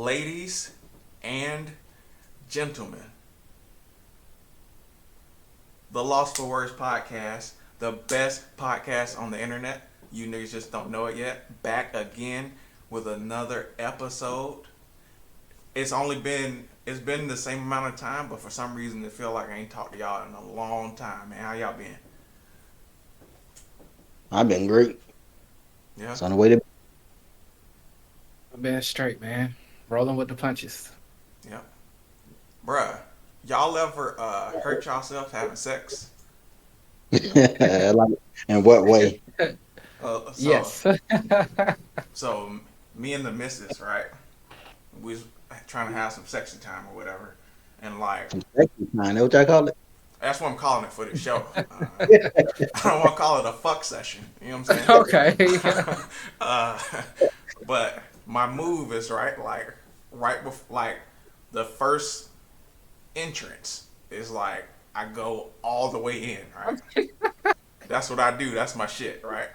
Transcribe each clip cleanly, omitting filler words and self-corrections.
Ladies and gentlemen, the Lost for Words podcast, the best podcast on the internet. You niggas just don't know it yet. Back again with another episode. It's been the same amount of time, but for some reason it feel like I ain't talked to y'all in a long time, man. How y'all been? I've been great. Yeah, It's on the way to. I'm being straight, man. Rolling with the punches. yeah, bruh. Y'all ever hurt yourself having sex? Like, in what way? Uh, so Yes. so me and the missus, right? We was trying to have some sexy time or whatever, and like Some sexy kind. That what y'all call it? that's what I'm calling it for the show. I don't want to call it a fuck session. You know what I'm saying? Okay. uh, but my move is right before like the first entrance is like I go all the way in, right? That's what I do. That's my shit, right?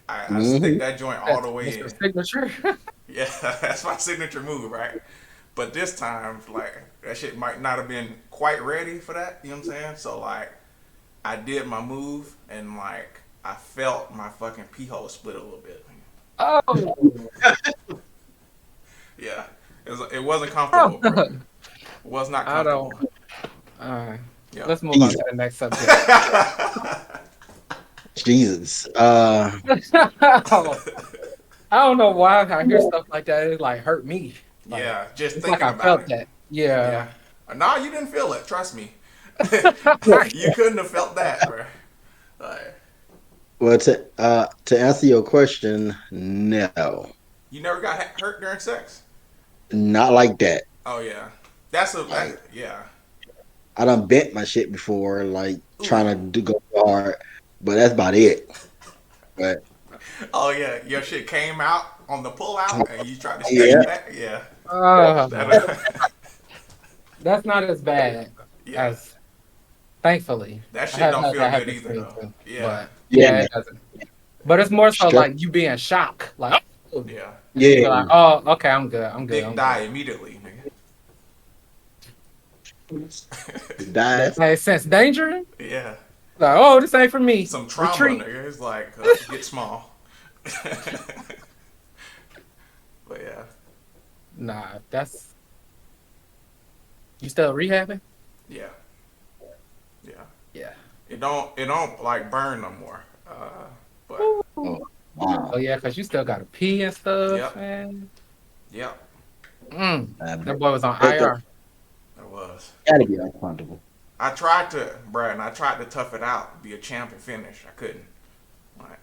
I stick Hmm. that joint all That's the way Mr. in. Signature. Yeah, that's my signature move, right? But this time, like that shit might not have been quite ready for that. You know what I'm saying? So like, I did my move and like I felt my fucking pee hole split a little bit. Oh. Yeah, it wasn't comfortable, bro. Oh. It was not I don't. comfortable. Uh, Yeah. let's move on Jesus. to the next subject. Jesus. I don't know why I hear stuff like that. It like hurt me. Like Yeah, just it's like thinking I about felt it. that. Yeah. Yeah. Nah, you didn't feel it. Trust me. You couldn't have felt that, bro. Like, Well, to answer your question, no, you never got hurt during sex? not like that. Oh yeah, that's a Like yeah. I done bent my shit before, like trying Ooh. to do go hard, but that's about it. But Oh yeah, your shit came out on the pull out, and you tried to stretch yeah, it back. Yeah, that Uh, that's not as bad yeah, as thankfully. that I shit have don't had feel that good happen either to me though. too. Yeah, But yeah, yeah, it doesn't. But it's more so stress. like you being shocked. Like, oh, yeah. and then Yeah, you're like, oh, okay, I'm good. I'm good. Dick I'm die good. immediately, dies. Hey, sense danger? nigga. Yeah, Like, oh, this ain't for me. some trauma, Retreat. nigga. It's like get small. But yeah, Nah, that's you still rehabbing? yeah, yeah. Yeah. It don't like burn no more. But Oh, Ooh. wow. Oh yeah, cause you still gotta pee and stuff, yep, man. yep, That boy was on That IR. it was. gotta be uncomfortable. I tried to, bruh, and I tried to tough it out, be a champ and finish. I couldn't. Like,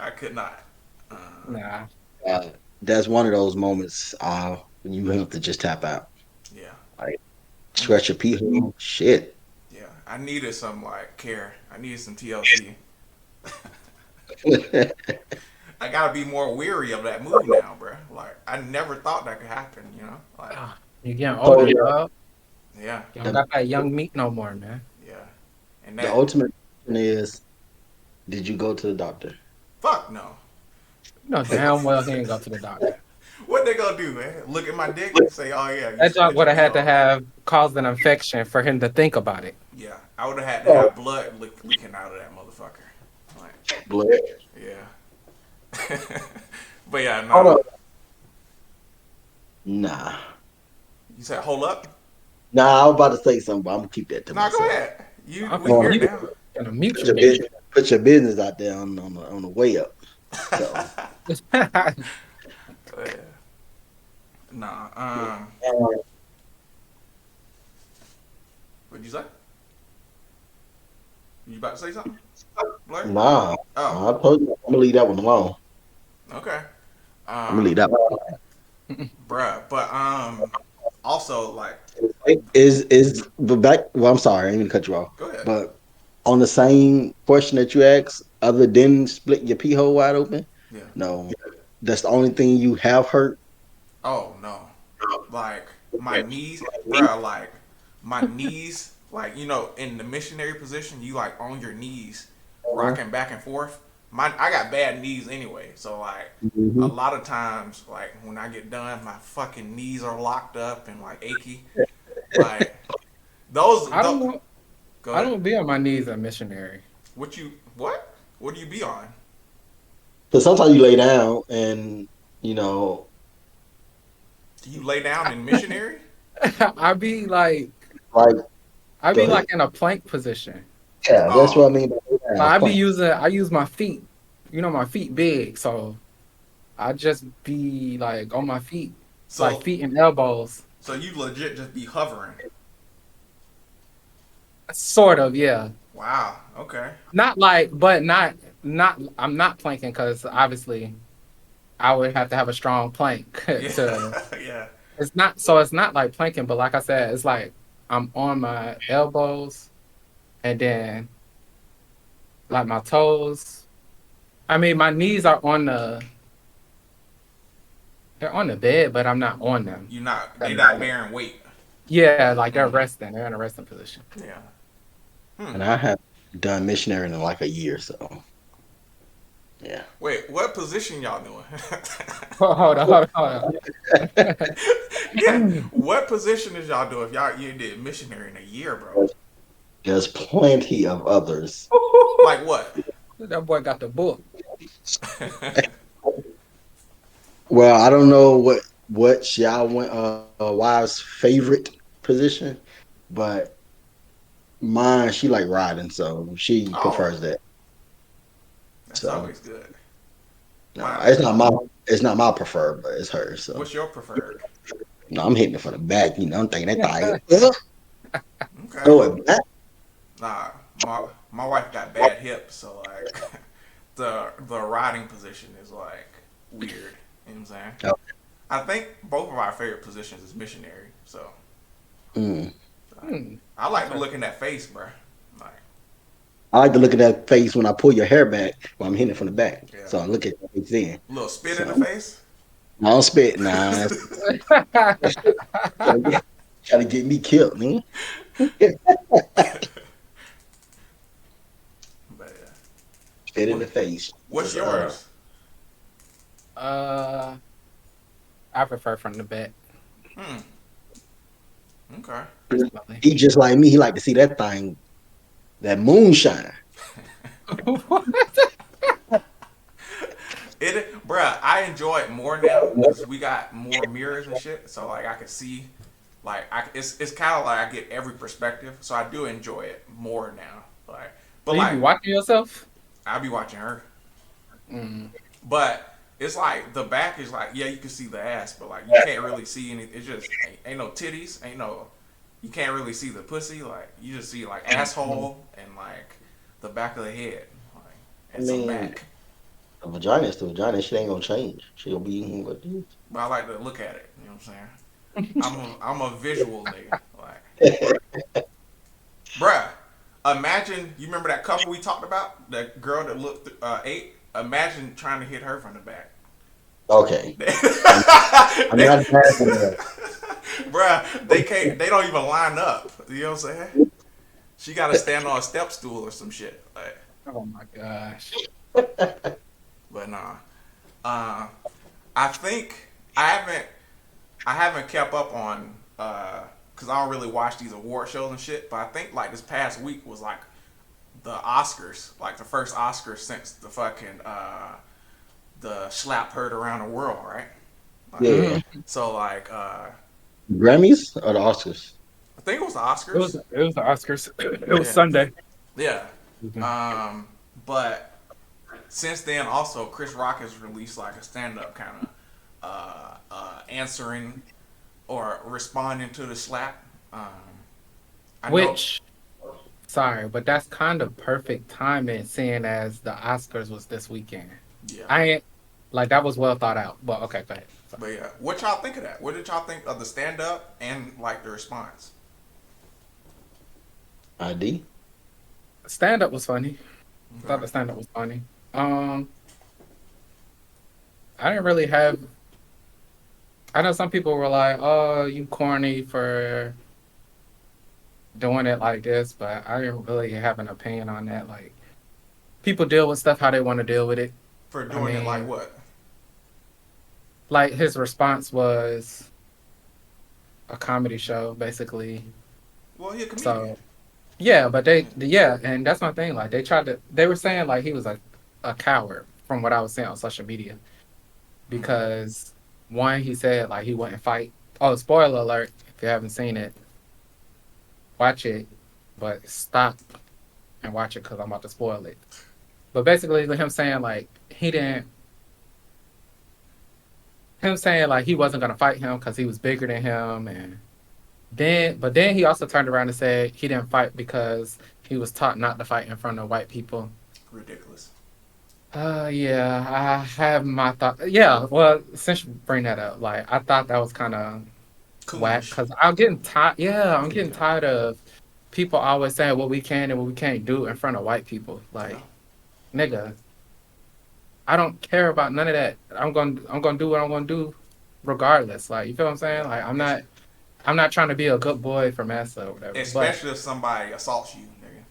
I could not. Uh, Nah. Uh, that's one of those moments when you have to just tap out. yeah, Like I need. stretch your pee hole. Shit. Yeah, I needed some like care. I needed some TLC. I gotta be more weary of that move now, bruh. Like, I never thought that could happen. You know, like, Ah, you getting So older, dog. yeah, You don't the, got that young meat no more, man. yeah, and the that. ultimate question is, did you go to the doctor? Fuck no. You know damn well he ain't go to the doctor. What they gonna do, man? Look at my dick and say, "Oh yeah, you That junk split would your have pee had to hole out." have caused an infection for him to think about it. Yeah, I would have had to Oh, have blood leaking out of that motherfucker. Like, blood. yeah. But yeah, Hold nah. up. Nah. You said hold up. Nah, I was about to say something, but I'm gonna keep that to Nah, go myself. ahead. We I'm Well, here mute. now. Gonna mute put you, your nigga. business, put your business out there on the way up. So, Yeah. Nah. uh, What'd you say? You about to say something, Blair? nah, Oh, I told you I'm gonna leave that one alone. okay. I'm gonna leave that one. Bruh. But also like, Is but back? Well, I'm sorry, I didn't mean to cut you off. go ahead. But on the same question that you asked, other than split your pee hole wide open, Yeah. no, that's the only thing you have hurt. Oh no. Like my knees, bruh. Like my knees, like in the missionary position, you like on your knees, Uh-huh. rocking back and forth. I got bad knees anyway, so like a Hmm. lot of times, like when I get done, my fucking knees are locked up and like achy. Like those, I don't know. go I ahead. don't be on my knees at missionary. What you what? What do you be on? Because sometimes you lay down and you know, Do you lay down in missionary? I be like like I go be like ahead. in a plank position. Yeah, that's what I Oh, mean by lay down, Like plank. I use my feet. You know, my feet big, so I just be like on my feet, like so feet and elbows. so you legit just be hovering. Sort of, yeah. Wow. Okay. Not like, but not. I'm not planking because obviously I would have to have a strong plank Yeah. to. Yeah. It's not so. It's not like planking, but like I said, it's like I'm on my elbows and then like my toes. I mean, my knees are on they're on the bed, but I'm not on them. You not. That They makes not sense. bearing weight. Yeah, like they're Mm. resting. They're in a resting position. Yeah. Hmm. And I have done missionary in like a year, so yeah. Wait. What position y'all doing? Hold on, hold on, hold Yeah. on. What position is y'all doing? If y'all you did missionary in a year, bro. There's plenty of others. Like what? That boy got the book. Well, I don't know what y'all went wife's favorite position, but mine she like riding, so she Oh, prefers that. that's So always good. no, My, it's not my preferred, but it's hers. So what's your preferred? no, I'm hitting it from the back. I'm thinking that thing. Okay. Throw it back. Nah, my wife got bad hips, so like the riding position is like weird. You know what I'm saying? Oh, I think both of our favorite positions is missionary. So mm. Hmm. I like to Okay. look in that face, bro. Like, I like to look at that face when I pull your hair back while I'm hitting it from the back. yeah, So I look at the face then. a little spit in the So face. I don't spit. Nah, try to get me killed, man. But yeah. Spit in What the face. what's yours? uh, I prefer from the back. Hmm. Okay. Personally. He just like me. He like to see that thing, that moonshine. What? It, bruh, I enjoy it more now because we got more mirrors and shit. So like I can see, like it's kind of like I get every perspective. So I do enjoy it more now. Like, but So you be like watching yourself? I'll be watching her, Mm. but it's like the back is like yeah you can see the ass, but like you can't really see any. It's just ain't no titties, ain't no. You can't really see the pussy. Like you just see like asshole and like the back of the head, like I and some mean, back. the vagina is the vagina. She ain't gonna change. She'll be what it But I like to look at it. You know what I'm saying? I'm a visual nigga. Like, is. bruh, imagine you remember that couple we talked about, that girl that looked ate. Imagine trying to hit her from the back. Okay. they, I'm not bad for that. bruh, they can't. They don't even line up. You know what I'm saying? She got to stand on a step stool or some shit. Like, Oh my gosh. but nah. Uh, I think I haven't kept up on because I don't really watch these award shows and shit. But I think like this past week was like the Oscars, like the first Oscars since the fucking the slap heard around the world, right? Like, Yeah. Mhm. so like Grammys or the Oscars? I think it was the It was Oscars. it was the Oscars. It was Yeah, Sunday. yeah. Mhm. Um, but since then, also Chris Rock has released like a stand up kind of answering or responding to the slap. I know. Which, sorry, but that's kind of perfect timing, seeing as the Oscars was this weekend. Yeah. I ain't like that was well thought out. But okay, go ahead. Sorry. But yeah, what y'all think of that? What did y'all think of the stand up and like the response? ID. Stand up was funny. I thought Okay. the stand up was funny. Um, I didn't really have. I know some people were like, "Oh, you corny for doing it like this," but I didn't really have an opinion on that. Like, people deal with stuff how they want to deal with it. For I doing it like mean, what? like his response was a comedy show, basically. Well, he a comedian. So yeah, but yeah, and that's my thing. Like they were saying like he was a coward from what I was saying on social media Mm. because one, he said like he wouldn't fight. Oh, spoiler alert! If you haven't seen it, watch it, but stop and watch it because I'm about to spoil it. But basically, him saying like him saying like he wasn't gonna fight him because he was bigger than him, and then he also turned around and said he didn't fight because he was taught not to fight in front of white people. Ridiculous. Yeah, I have my thought. Yeah, well, since you bring that up, like I thought that was kind of whack Coonish. because I'm getting tired. Yeah, I'm getting tired of people always saying what we can and what we can't do in front of white people. Yeah. Like, nigga, I don't care about none of that. I'm gonna do what I'm gonna do, regardless. Like, you feel what I'm saying? Yeah. Like, It's I'm not trying to be a good boy for massa or whatever. But especially if somebody assaults you, nigga.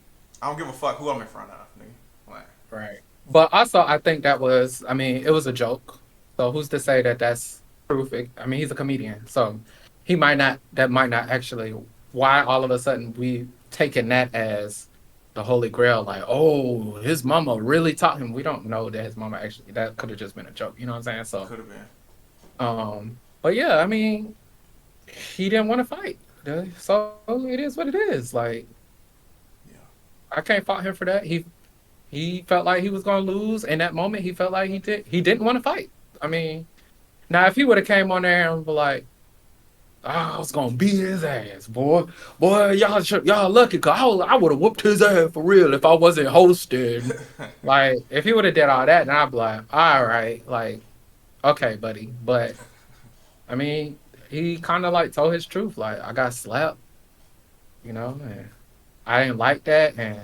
I don't give a fuck who I'm in front of, nigga. Like, right. But also, I think that was, I mean, it was a joke. So who's to say that that's proof? I mean, he's a comedian, so he might not. That might not actually. Why all of a sudden we taking that as the holy grail? Like, oh, his mama really taught him. We don't know that his mama actually. That could have just been a joke. You know what I'm saying? So, could have been. but yeah, I mean, he didn't want to fight. So it is what it is. Like, Yeah. I can't fault him for that. He felt like he was gonna lose in that moment. He felt like he didn't want to fight. I mean, now if he would have came on there and be like, oh, I was gonna beat his ass, boy, boy, y'all lucky, cause I would have whooped his ass for real if I wasn't hosting. Like if he would have did all that, then I'd be like, all right, like okay, buddy. But I mean, he kind of like told his truth. Like I got slapped, and I didn't like that, and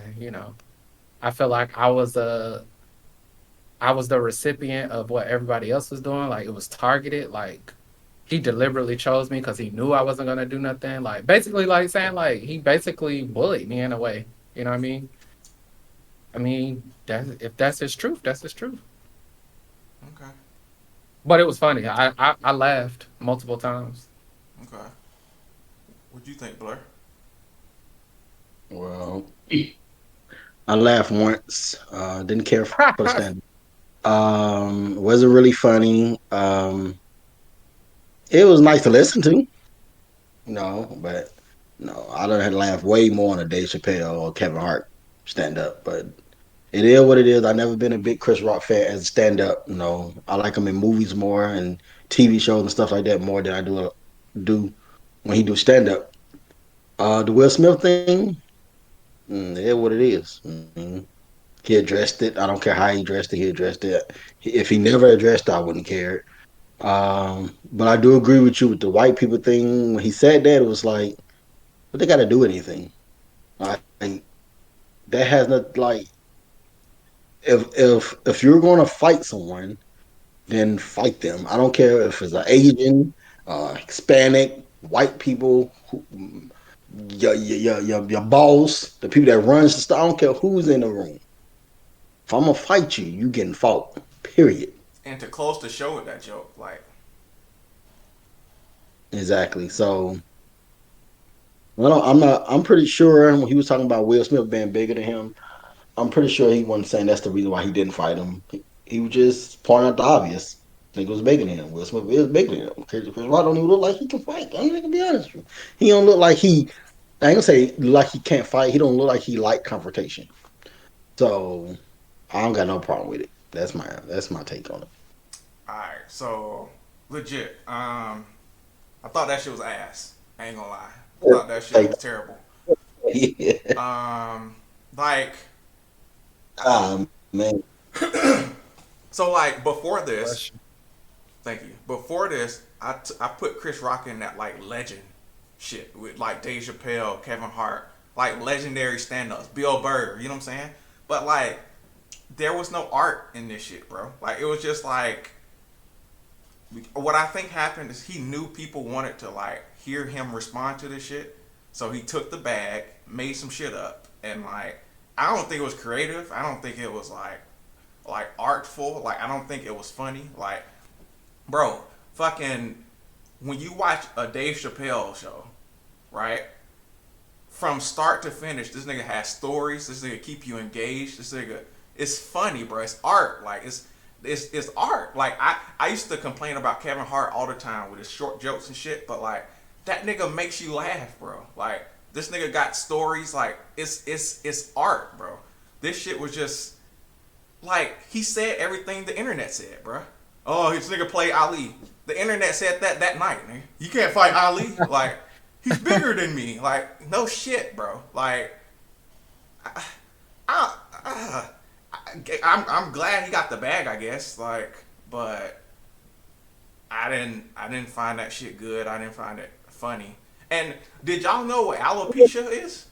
I feel like I was the recipient of what everybody else was doing. Like it was targeted. Like he deliberately chose me because he knew I wasn't gonna do nothing. Like basically, like saying like he basically bullied me in a way. You know what I mean? I mean, if that's his truth, that's his truth. Okay. But it was funny. I laughed multiple times. Okay. What do you think, Blur? Well, I laughed once. Didn't care for the stand. Wasn't really funny. It was nice to listen to, but no, I done had to laugh way more on a Dave Chappelle or Kevin Hart stand up. But it is what it is. I've never been a big Chris Rock fan as a stand up. I like him in movies more and TV shows and stuff like that more than I do when he do stand up. The Will Smith thing, it is what it is. He addressed it. I don't care how he addressed it. He addressed it. If he never addressed it, I wouldn't care. But I do agree with you with the white people thing. When he said that, it was like, but they got to do anything. Like that has not like if you're going to fight someone, then fight them. I don't care if it's an Asian, Hispanic, white people, your boss, the people that runs the store. I don't care who's in the room. If I'm gonna fight you, you getting fought. Period. And to close the show with that joke, like, Exactly. So, well, I'm not. I'm pretty sure when he was talking about Will Smith being bigger than him, I'm pretty sure he wasn't saying that's the reason why he didn't fight him. He was just pointing out the obvious. Nigga was bigger than him. Will Smith is bigger than him. Chris Rock don't even look like he can fight. I'm gonna be honest with you. He don't look like he. I ain't gonna say like he can't fight. He don't look like he like confrontation. So I don't got no problem with it. That's my take on it. alright, so legit. I thought that shit was ass. I ain't gonna lie. I thought that shit Like, was terrible. yeah. Um, like, Man. so like before this, Bless you. thank you. Before this, I put Chris Rock in that like legend shit with like Dave Chappelle, Kevin Hart, like legendary stand-ups, Bill Burr. You know what I'm saying? But like, there was no art in this shit, bro. Like, it was just like what I think happened is he knew people wanted to like hear him respond to this shit, so he took the bag, made some shit up, and like I don't think it was creative. I don't think it was like artful. Like I don't think it was funny. Like, bro, fucking when you watch a Dave Chappelle show, right? From start to finish, this nigga has stories. This nigga keep you engaged. This nigga, it's funny, bro. It's art. Like it's art. Like I used to complain about Kevin Hart all the time with his short jokes and shit, but like that nigga makes you laugh, bro. Like this nigga got stories. Like it's art, bro. This shit was just like he said everything the internet said, bro. Oh, this nigga played Ali. The internet said that night, nigga. You can't fight Ali. Like he's bigger than me. Like no shit, bro. Like I, I, I'm glad he got the bag, I guess. Like, but I didn't find that shit good. I didn't find it funny. And did y'all know what alopecia is?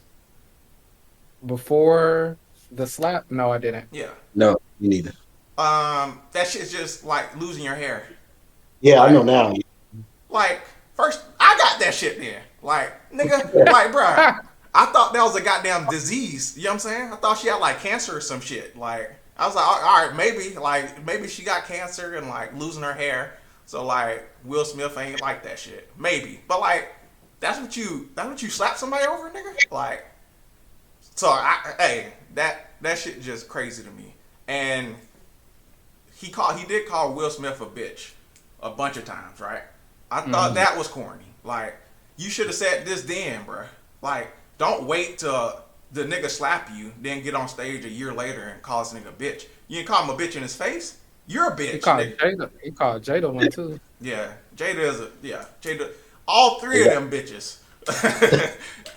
Before the slap, no, I didn't. Yeah. No, me neither. That shit's just like losing your hair. Yeah, I know Like, now. like first I got that shit then. Like, nigga, like, bruh, I thought that was a goddamn disease. You know what I'm saying? I thought she had like cancer or some shit. Like, I was like, all right, maybe she got cancer and like losing her hair. So like Will Smith ain't like that shit. Maybe. But like that's what you slap somebody over, nigga? Like so hey, that shit just crazy to me. And he did call Will Smith a bitch a bunch of times, right? I thought that was corny. Like, you should have said this then, bruh. Like, don't wait till the nigga slap you, then get on stage a year later and call this nigga a bitch. You didn't call him a bitch in his face? You're a bitch, nigga. He called Jada one too. Yeah, Jada. All three of them bitches.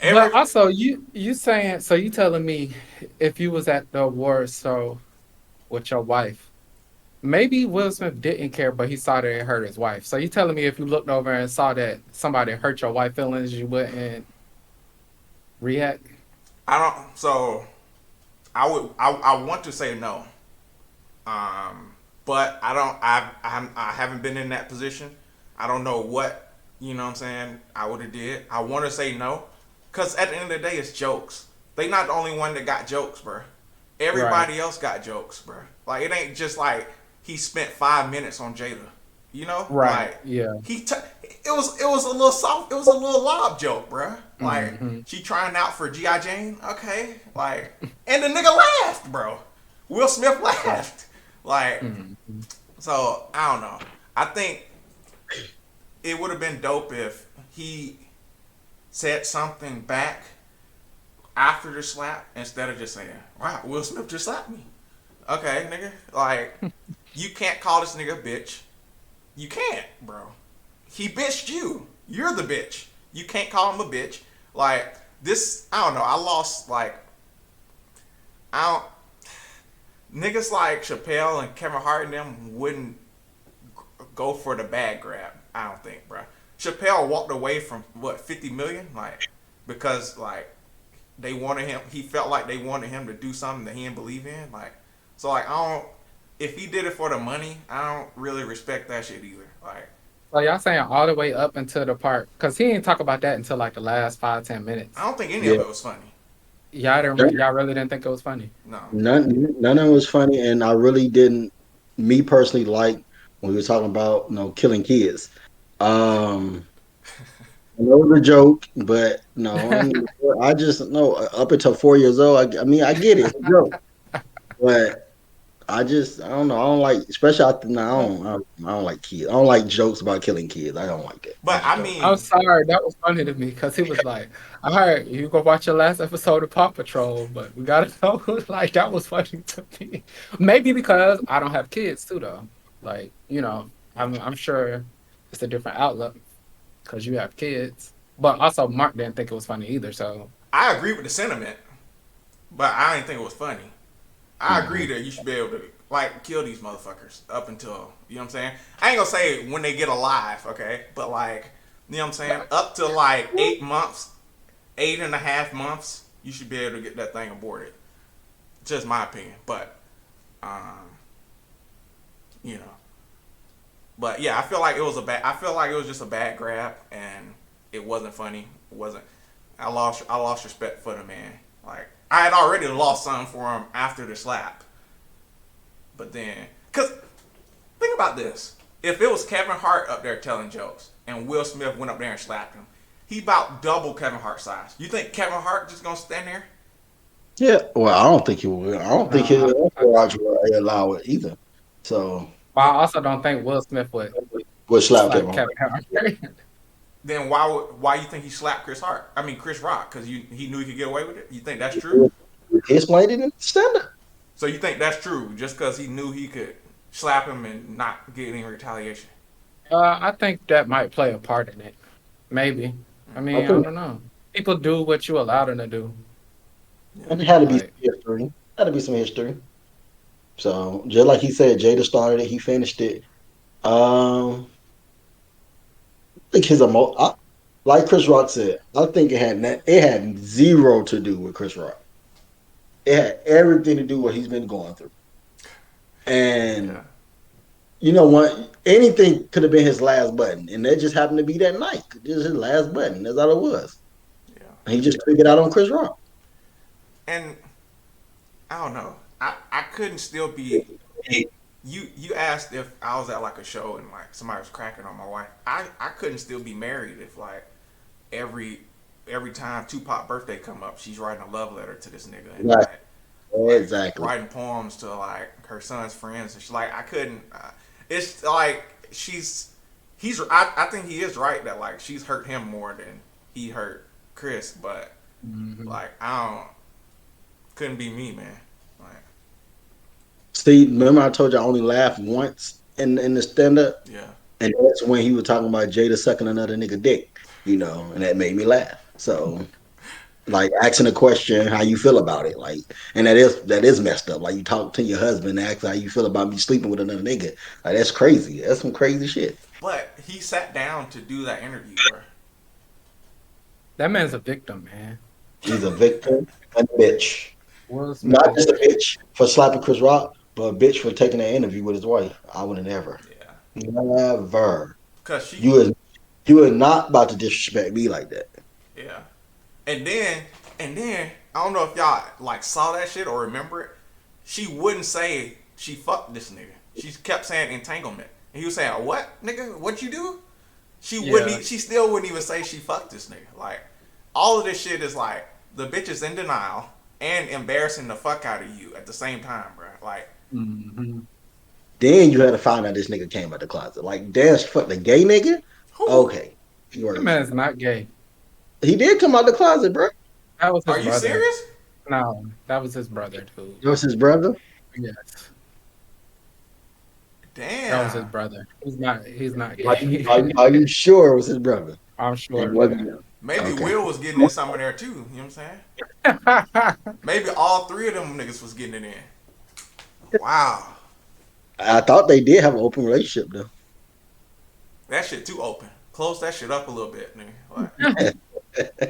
But also, you saying, so you telling me if you was at the awards show with your wife, maybe Will Smith didn't care, but he saw that it hurt his wife. So you telling me if you looked over and saw that somebody hurt your wife feelings, you wouldn't react? I don't. So I want to say no. But I don't. I haven't been in that position. I don't know what what I'm saying. I would have did. I want to say no, cause at the end of the day, it's jokes. They not the only one that got jokes, bro. Right, Everybody else got jokes, bro. Like it ain't just like he spent 5 minutes on Jada. right, Like yeah. it was a little soft. It was a little lob joke, bro. Like Hmm. she trying out for GI Jane. Okay, like and the nigga laughed, bro. Will Smith laughed. Like Hmm. so, I don't know. I think it would have been dope if he said something back after the slap instead of just saying, "Wow, Will Smith just slapped me." Okay, nigga. Like, you can't call this nigga a bitch. You can't, bro. He bitched you. You're the bitch. You can't call him a bitch. Like, this, I don't know. I lost, like, I don't, niggas like Chappelle and Kevin Hart and them wouldn't go for the bag grab. I don't think, bro. Chappelle walked away from what 50 million, like because like they wanted him. He felt like they wanted him to do something that he didn't believe in. Like so, like I don't. If he did it for the money, I don't really respect that shit either. Like So y'all saying all the way up until the part, because he didn't talk about that until like the last 5, 10 minutes. I don't think any of Yeah, it was funny. Y'all really didn't think it was funny. No. none of it was funny, and I really didn't. Me personally, like when we were talking about killing kids. Um, I know it was a joke, but no, and I just no up until 4 years old. I mean, I get it, it's a joke, but I don't know. I don't like, especially after now. I don't like kids. I don't like jokes about killing kids. I don't like that. I But just I don't. I'm mean, sorry, that was funny to me because he was like, "All right, you go watch your last episode of Paw Patrol," but we gotta know, like that was funny to me. Maybe because I don't have kids too, though. Like I'm sure it's a different outlook because you have kids. But also, Mark didn't think it was funny either. So I agree with the sentiment, but I didn't think it was funny. I agree Mhm. that you should be able to like kill these motherfuckers up until you know what I'm saying. I ain't gonna say when they get alive, okay, but like you know what I'm saying. Up to like 8 months, 8.5 months, you should be able to get that thing aborted. Just my opinion, but um, you know, but yeah, I feel like it was a bad. I feel like it was just a bad grab, and it wasn't funny. It wasn't. I lost respect for the man. Like I had already lost something for him after the slap, but then, cause think about this: if it was Kevin Hart up there telling jokes and Will Smith went up there and slapped him, he about double Kevin Hart's size. You think Kevin Hart just gonna stand there? Yeah, well, I don't think he will. I don't No, think his I don't think entourage so. will allow it either. So, But I also don't think Will Smith would we'll slap slap Kevin Hart. Kevin Hart. Then why you think he slapped Chris Hart? I mean Chris Rock because he knew he could get away with it. You think that's true? He explained it in stand up. So you think that's true just because he knew he could slap him and not get any retaliation? I think that might play a part in it. Maybe. I I mean, I think don't know. People do what you allow them to do. Yeah. it had to be some Like, history. Had to be some history. So, just like he said, Jada started it. He finished it. I think like Chris Rock said, I think it had zero to do with Chris Rock. It had everything to do with what he's been going through. Yeah. And you know what? Anything could have been his last button, and that just happened to be that night. This is his last button. That's all it was. Yeah. And he just took it out on Chris Rock. And I don't know. I couldn't still be. You asked if I was at like a show and like somebody was cracking on my wife. I couldn't still be married if like every every time Tupac birthday come up, she's writing a love letter to this nigga and Right. like Exactly. writing poems to like her son's friends. And she's like, I couldn't. It's like I think he is right that like she's hurt him more than he hurt Chris, but mhm. like I don't couldn't be me, man. Like See, remember I told you I only laughed once in the stand up, yeah, and that's when he was talking about Jada sucking another nigga dick, and that made me laugh. So, like asking a question, how you feel about it, like, and that is messed up. Like you talk to your husband, and ask how you feel about me sleeping with another nigga. Like that's crazy. That's some crazy shit. but he sat down to do that interview, bro. That man's a victim, man. He's a victim and a bitch. Will Smith Not is just a a bitch for slapping Chris Rock, but a bitch for taking an interview with his wife. I would have Yeah, never. cause she You is you are not about to disrespect me like that. yeah, and then I don't know if y'all like saw that shit or remember it. She wouldn't say she fucked this nigga. She kept saying entanglement, and he was saying what nigga? What you do? She wouldn't. yeah. She still wouldn't even say she fucked this nigga. Like all of this shit is like the bitch is in denial and embarrassing the fuck out of you at the same time, bro. Like Hmm. Then you had to find out this nigga came out the closet. Like, damn, fuck the gay nigga. who? Okay, That works. man's not gay. He did come out the closet, bro. That was his Are you brother. serious? No, that was his brother, dude. It was his brother. Yes, that was his Damn. brother. He's not Are you, gay. are, you- are you sure it was his brother? I'm And sure. wasn't Maybe okay. Will was getting in some of there too. You know what I'm saying? Maybe all three of them niggas was getting it in. Wow. I thought they did have an open relationship though. That shit too open. Close that shit up a little bit, nigga. Like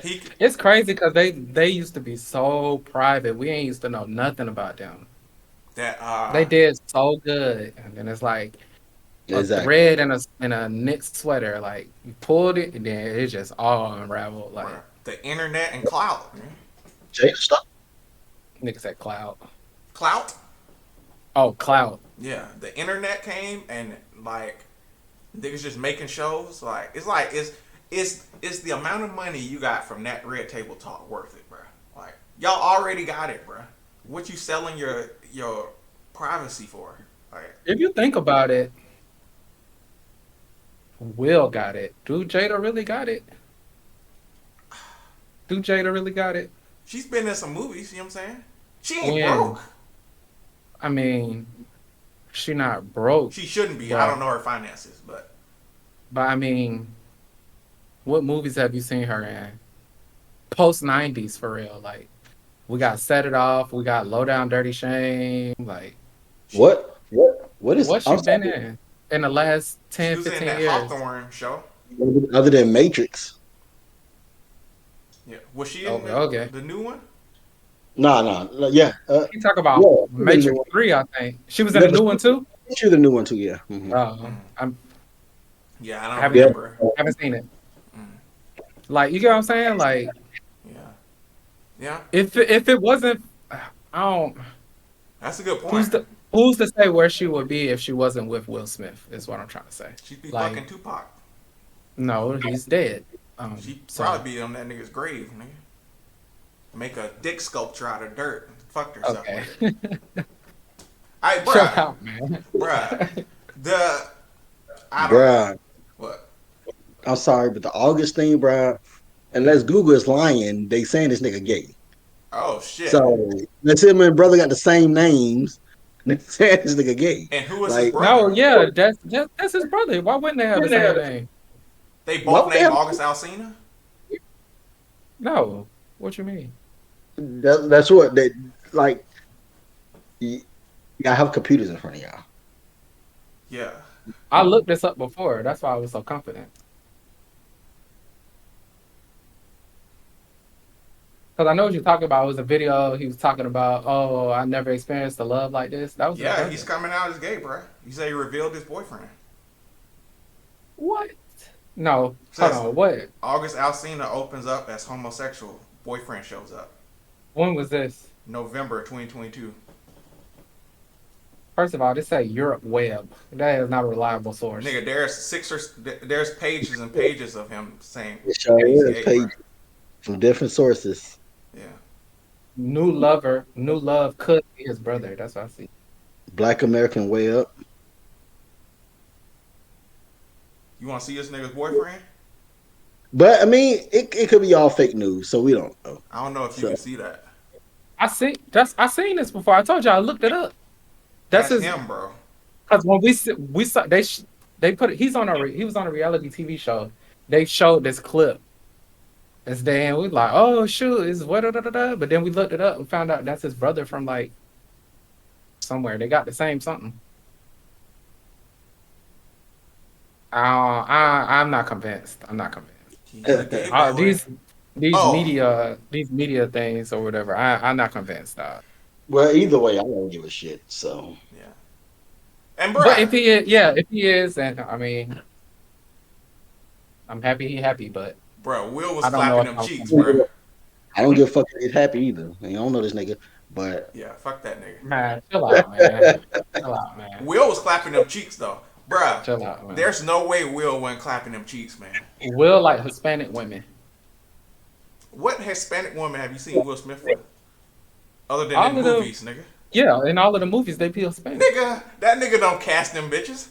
he It's crazy because they used to be so private. We ain't used to know nothing about them. that They did so good, and then it's like a Exactly. thread and a knit sweater. Like you pulled it, and then it just all unraveled. Like bruh, the internet and clout. Man. Jada stop. niggas said clout. Clout? Oh, clout. Yeah. The internet came and like niggas just making shows. Like it's the amount of money you got from that red table talk worth it, bro. Like y'all already got it, bro. What you selling your privacy for? Like If you think about it, Will got it. Do Jada really got it? Do Jada really got it? she's been in some movies, you know what I'm saying? She ain't When broke. I mean, she not broke, She shouldn't be. I but don't know her finances, but I mean, what movies have you seen her in? Post '90s for real. Like we got Set It Off, we got Low Down Dirty Shame. Like she What is? what's she I'm been sorry. in the last she 10, was in 15 that years? Hawthorne show. Other than Matrix. Yeah. Was she in Okay, okay. the new one? No, no, no, yeah, You talk about yeah. The new Matrix one. 3, I think. She was in Yeah, the but new one too? she's the new one too. Yeah. Mm. I'm Yeah, I I don't Yeah. remember. haven't seen it. Mm. Like you get what I'm saying? Like Yeah. Yeah, If it wasn't, I don't. that's a good point. Who's the who's to say where she would be if she wasn't with Will Smith? Is what I'm trying to say. She'd be Like, fucking Tupac. no, he's dead. She'd So probably be on that nigga's grave, nigga. Make a dick sculpture out of dirt. And fucked herself okay, with it. Hey, chill bruh, out, man. bruh. The I don't know Bruh, what. I'm sorry, but the August thing, bruh, unless Google is lying, they saying this nigga gay. Oh shit. So let's him and brother got the same names. They saying this nigga gay. And who is his Like, No, brother? yeah, that's his brother. Why wouldn't they have the same name? They why both would they named have? August Alsina. No, what you mean? That's what they like. You gotta have computers in front of y'all. Yeah. I looked this up before. That's why I was so confident. Because I know what you're talking about. It was a video he was talking about, oh, I never experienced a love like this. That was his Yeah, he's brother. coming out as gay, bruh. He said he revealed his boyfriend. What? No, hold Says on. What? August Alsina opens up as homosexual. Boyfriend shows up. When was this? November 2022. First of all, this say Europe Web. That is not a reliable source. Nigga, there's pages and pages of him saying It that he's sure is gay, paid bruh. from different sources. Yeah. New love could be his brother. That's what I see. Black American way up. You want to see this nigga's boyfriend? But I mean, it could be all fake news, so we don't know. I don't know if you So can see that. I seen this before. I told you I looked it up. That's That's his. him, bro. Because when we saw they put it, he was on a reality TV show. They showed this clip. It's then we like, oh shoot, it's what da, da, da, da. But then we looked it up and found out that's his brother from like somewhere. They got the same something. I'm not convinced. I'm not convinced. He's a gay Uh, boy. these Oh, these media things or whatever. I'm not convinced. well, either way, I don't give a shit. So yeah. And But bruh, if he is, and I mean, I'm happy he happy, but bruh, Will was I don't know clapping if them I'm cheeks, bruh. convinced. I don't give a fuck if he's happy either. I don't know this nigga, but Yeah, fuck that nigga. Man, chill out, man. Chill out, man. Will was clapping them cheeks though, bruh. Chill out, man. There's no way Will wasn't clapping them cheeks, man. Will like Hispanic women. What Hispanic woman have you seen Will Smith with? Other than All in of the movies, nigga. yeah, in all of the movies they be Hispanic. Nigga, that nigga don't cast them bitches.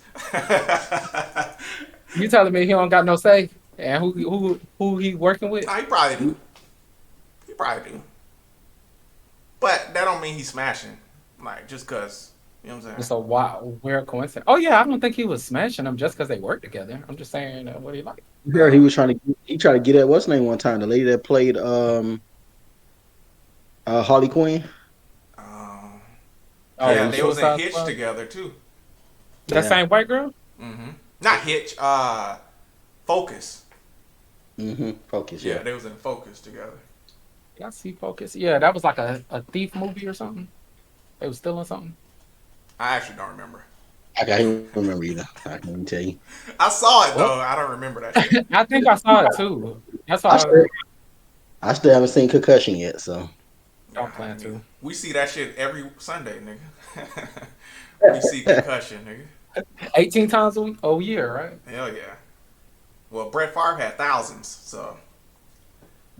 You telling me he don't got no say? And who he working with? Nah, he probably do. He probably do. But that don't mean he's smashing. Like, just cause, you know what I'm saying? It's a wild, weird coincidence. Oh yeah, I don't think he was smashing them just because they work together. I'm just saying what he like. yeah, he was trying to he tried to get at what's her name one time, the lady that played Harley Quinn. Um, Oh, yeah, in they was in Suicide Hitch Squad. together too. That Yeah. same white girl. Not Hitch, Focus. Focus, Yeah, yeah. they was in Focus together. Yeah, I see Focus. Yeah, that was like a thief movie or something. They was stealing something. I actually don't remember. I can't remember either. I can't even tell you. I saw it Well, though. I don't remember that shit. I think I saw it too. That's I why still, I still haven't seen Concussion yet, so Yeah, I'm I playing haven't either. too. We see that shit every Sunday, nigga. We see Concussion, nigga. 18 times a year, right? Hell yeah. Well, Brett Favre had thousands, so.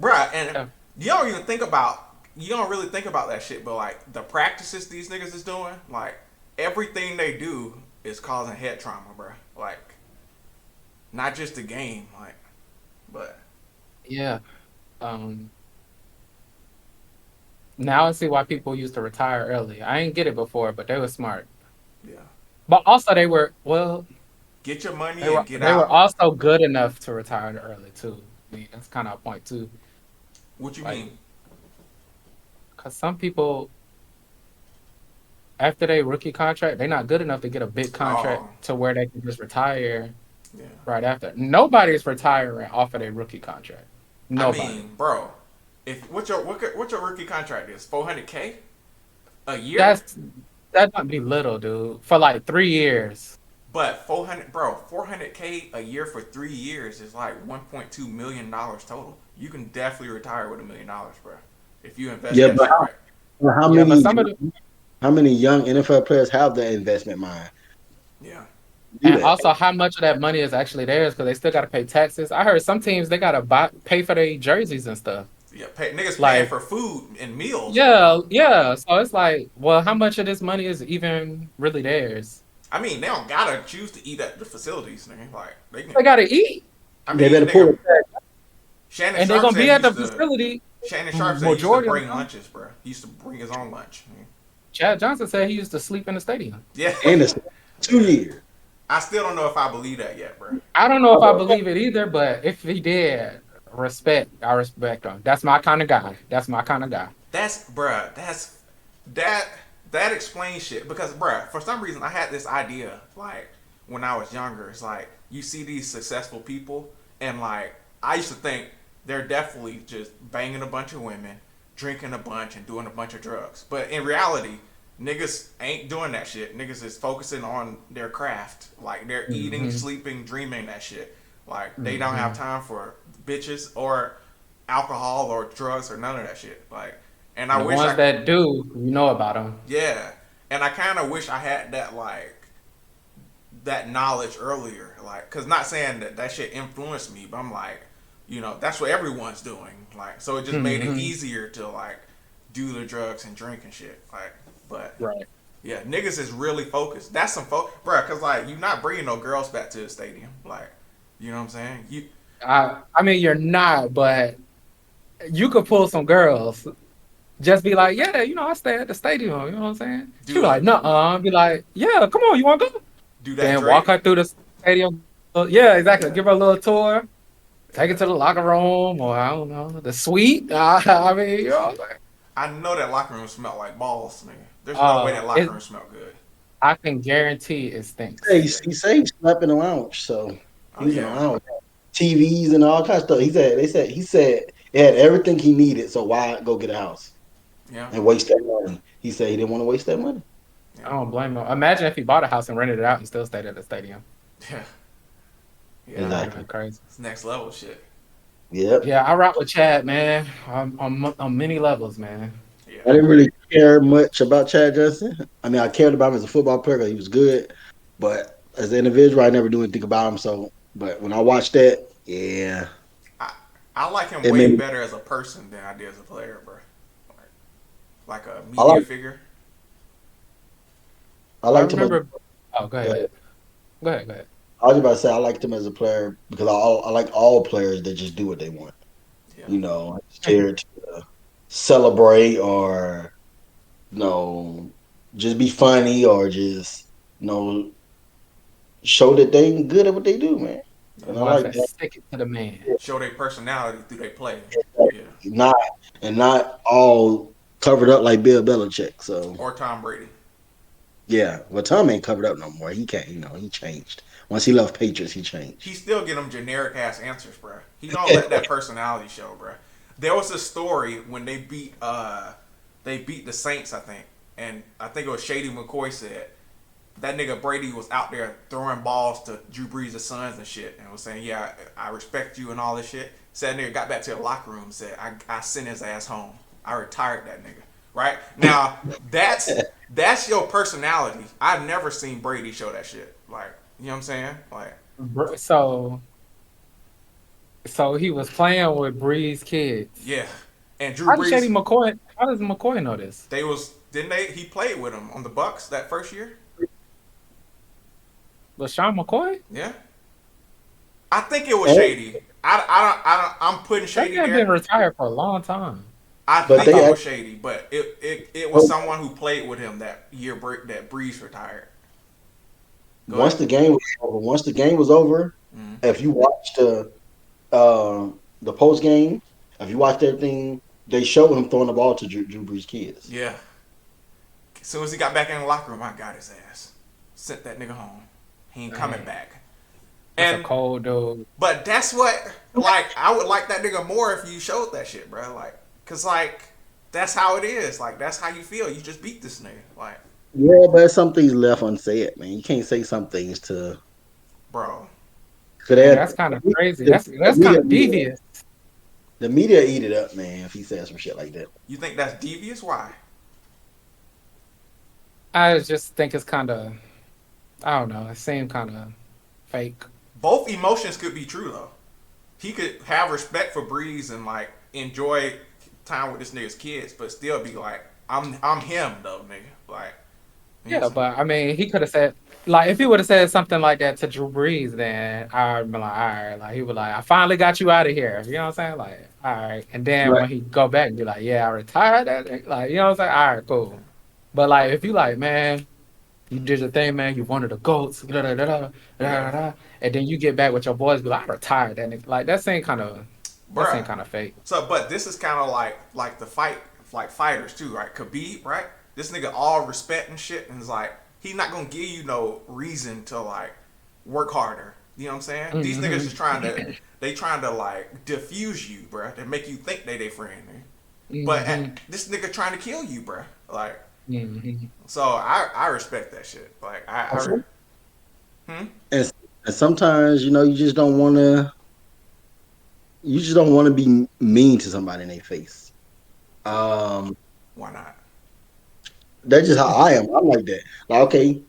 Bruh, and Yeah. you don't really think about that shit, but like the practices these niggas is doing, like everything they do is causing head trauma, bruh. Like, not just the game, like, but Yeah. Um, Now I see why people used to retire early. I ain't get it before, but they were smart. yeah. But also Get your money and get they were out. also good enough to retire early too. I mean, that's kind of a point too. What you Like, mean? cause some people after they rookie contract, they're not good enough to get a big contract Oh, to where they can just retire yeah. right after. Nobody's retiring off of their rookie contract. I Nobody. mean, bro, if what's your rookie contract is 400K a year, That's that might be little, dude. For like 3 years. but 400K a year for 3 years is like 1.2 million dollars total. You can definitely retire with $1 million, bro. if you invest Yeah, that but shit right. how Yeah, but many some of the how many young NFL players have that investment mind? Yeah. Do and that. also how much of that money is actually theirs because they still got to pay taxes. I heard some teams they got to buy pay for their jerseys and stuff. Yeah, niggas paying Like, for food and meals, bro. yeah, yeah. So it's like, well, how much of this money is even really theirs? I mean, they don't gotta choose to eat at the facilities, nigga. Like they can. They got to eat, I They mean, better pull nigga. it back. Shannon and they're Sharp gonna said be he at the used to. facility Shannon Sharp said he used to majority of the bring time. lunches, bro. He used to bring his own lunch. Chad Johnson said he used to sleep in the stadium. Yeah. And it's 2 years. I still don't know if I believe that yet, bro. I don't know if I believe it either, but if he did, I respect him. That's my kind of guy. That's my kind of guy. That's bruh. That that explains shit because bruh. For some reason, I had this idea like when I was younger. It's like you see these successful people, and like I used to think they're definitely just banging a bunch of women, drinking a bunch, and doing a bunch of drugs. But in reality, niggas ain't doing that shit. Niggas is focusing on their craft. Like they're eating, Mm-hmm. sleeping, dreaming that shit. Like they don't have Mm-hmm. time for bitches or alcohol or drugs or none of that shit. Like, and And I the wish ones I, that do, you know about them. yeah, and I kind of wish I had that like that knowledge earlier. Like, cause not saying that that shit influenced me, but I'm like, that's what everyone's doing. Like, so it just made it Mm-hmm. easier to like do the drugs and drink and shit. Like, but Right. yeah, niggas is really focused. That's some bruh. Cause like you not bringing no girls back to the stadium. Like, you know what I'm saying? You I mean, you're not, but you could pull some girls. Just be like, yeah, I stay at the stadium. You know what I'm saying? She do be like, a nuh-uh. Be like, yeah, come on, you want to go? do that Then walk Drake. her through the stadium. Yeah, exactly. Yeah, Give her a little tour. Take her yeah. to the locker room, or I don't know, the suite. I mean, I know that locker room smelled like balls, nigga. There's no way that locker it. room smelled good. I can guarantee it Hey, stinks. Yeah. he said he slept in the lounge, so Oh he was in the yeah. lounge. TVs and all kinds of stuff. He said it had everything he needed, so why go get a house Yeah. and waste that money? He said he didn't want to waste that money. I Yeah. don't blame him. Imagine if he bought a house and rented it out and still stayed at the stadium. Yeah. Yeah. That would have Exactly. been crazy. It's next level shit. Yep. Yeah, I rock with Chad, man, on many levels, man. Yeah. I didn't really care much about Chad Johnson. I mean, I cared about him as a football player because he was good, but as an individual, I never knew anything about him. So, but when I watched that, yeah, I I like him it way made me. better as a person than I did as a player, bro. Like a I media like figure. I I liked him as. remember. Oh, go ahead. Go ahead. Go ahead. I was about to say I liked him as a player because I like all players that just do what they want. Yeah. I'm scared to celebrate or just be funny or just you know show that they ain't good at what they do, man. Yeah. The And I ones like that that. stick it to the man. Show their personality through their play. Yeah. Not not all covered up like Bill Belichick. So Or Tom Brady. yeah, well Tom ain't covered up no more. He can't. He changed. Once he left Patriots, he He changed. still get them generic ass answers, bro. He don't let that personality show, bro. There was a story when they beat the Saints, I think, and I think it was Shady McCoy said that nigga Brady was out there throwing balls to Drew Brees' sons and shit, and was saying, "Yeah, I respect you and all this shit." Said nigga got back to the locker room, said, "I sent his ass home. I retired that nigga." Right now, that's your personality. I've never seen Brady show that shit. Like, you know what I'm saying? Like, So, he was playing with Bree's kids. yeah. And Drew Brees, How does McCoy know this? they was didn't they? He played with him on the Bucks that first year. LaShawn McCoy? Yeah, I think it was Shady. I'm putting That Shady man been there. retired for a long time. I But think they it act- was Shady, but it was someone who played with him that year that Breeze retired. Go once ahead. the game was over. Once the game was over, Mm-hmm. if you watched the post game, if you watched everything, they showed him throwing the ball to Drew Brees' kids. Yeah. As soon as he got back in the locker room, I got his ass. Sent that nigga home. He ain't coming Dang, back. that's a And cold dude. but that's what like I would like that nigga more if you showed that shit, bro. Like, cause like that's how it is. Like that's how you feel. You just beat this nigga. Like, Yeah, but some things left unsaid, man. You can't say some things to bro. could And add. that's kind of crazy. That's kind of devious. The media eat it up, man. If he says some shit like that, You think that's devious? Why? I just think it's kind of, I don't know, it seemed kind of fake. Both emotions could be true though. He could have respect for Breeze and like enjoy time with this nigga's kids, but still be like, I'm him though, nigga. Like, you know what I'm Yeah, saying? but I mean, he could have said, like, if he would have said something like that to Drew Brees, then I'd be like, all right, like, he would like, I finally got you out of here. You know what I'm saying? Like, all right. And then right? when he go back and be like, yeah, I retired, like, you know what I'm saying? All right, cool. But like, if you like, man, you did your thing, man. You one of the goats, da, da, da, da, da, Yeah, da, da, and then you get back with your boys, be like, I retired. That nigga. Like, that bruh. seemed kind of fake. So, but this is kind of like the fight, like fighters too, right? Khabib, right? This nigga all respect and shit, and it's like he's not gonna give you no reason to like work harder. You know what I'm saying? These niggas Hmm just trying to like diffuse you, bruh. They make you think they friend. But hmm this nigga trying to kill you, bruh. Like, hmm so I respect that shit. Like, hmm? And, and sometimes, you just don't want to. You just don't want to be mean to somebody in their face. Um, Why not? that's just how I am. I'm like that. Like, okay,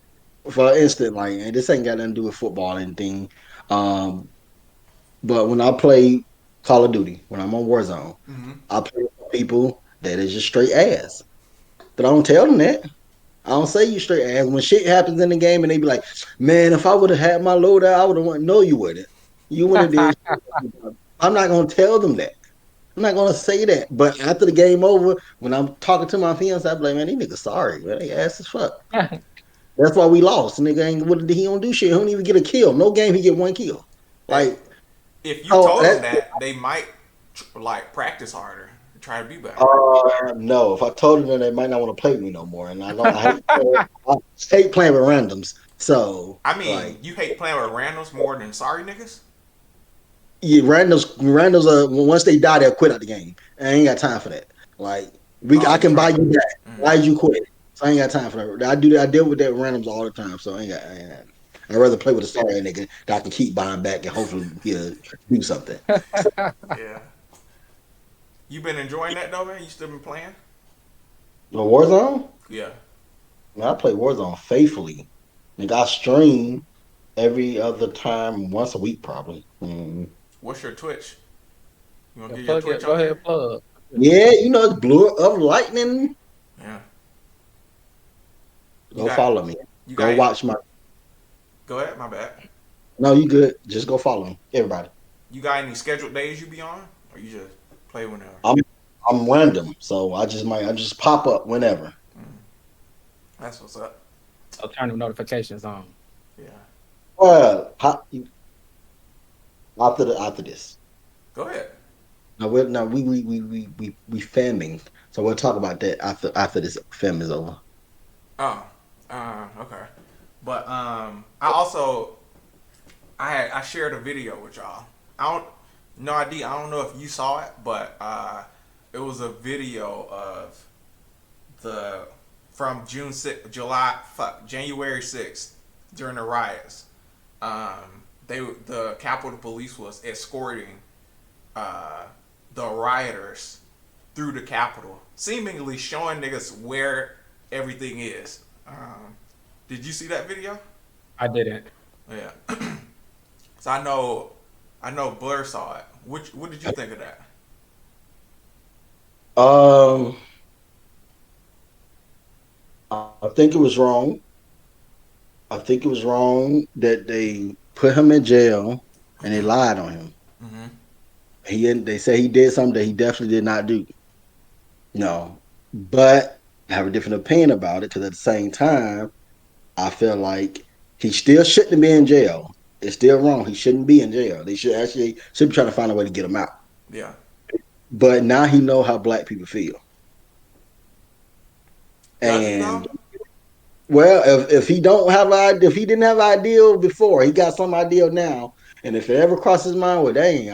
for instance, like, and this ain't got nothing to do with football or anything. Um, but when I play Call of Duty, when I'm on Warzone, Mm-hmm. I play with people that is just straight ass. But I don't tell them that. I don't say you straight ass. When shit happens in the game and they be like, man, if I would have had my loadout, I would have won. No, you wouldn't. You wouldn't have did. I'm not gonna tell them that. I'm not gonna say that. But after the game over, when I'm talking to my fiance, I be like, man, these niggas sorry, man. They ass as fuck. That's why we lost. Nigga ain't what did he don't do shit. He don't even get a kill. No game he get one kill. Hey, Like, if you oh, told them that that, they might like practice harder, try to be better. no. If I told them that, they might not want to play with me no more. And I don't. I hate playing with randoms. So I mean, like, you hate playing with randoms more than sorry niggas. yeah, randoms. Once they die, they'll quit out the game. I ain't got time for that. Like, Oh, I you can buy trying? you back. Mm, Why did you quit? So I ain't got time for that. I do that. I deal with that randoms all the time. So I'd rather play with a sorry nigga that I can keep buying back and hopefully he'll do something. yeah. You been enjoying that though, man? You still been playing? The Warzone? Yeah. Man, I play Warzone faithfully. Like I stream every other time, once a week probably. What's your Twitch? You wanna Yeah, get your plug Twitch it. Go on here? ahead, plug. Yeah, it's Blue of Lightning. Yeah. You Go got follow me. you Go got any? watch my. Go ahead. My bad. No, you good. Just go follow me. Everybody. You got any scheduled days you be on, or you just play whenever? I'm I'm random, so I just pop up whenever. Mm, that's what's up. I'll turn the notifications on. Yeah. How, after this. Go ahead. No, we filming, so we'll talk about that after this film is over. Oh. Okay. But I also I shared a video with y'all. I don't no idea. I don't know if you saw it, but it was a video of the from January 6th during the riots. The Capitol Police was escorting uh, the rioters through the Capitol, seemingly showing niggas where everything is. Did you see that video? I didn't. Yeah. So I know Blur saw it. What did you think of that? Um, I think it was wrong. I think it was wrong that they put him in jail and they lied on him. Mm-hmm. They say he did something that he definitely did not do. No, but I have a different opinion about it because at the same time, I feel like he still shouldn't be in jail. It's still wrong. He shouldn't be in jail. They should be trying to find a way to get him out. Yeah. But now he know how black people feel. Does he though? And well, if he don't have if he didn't have ideal before, he got some ideal now. And if it ever crosses his mind, well, dang,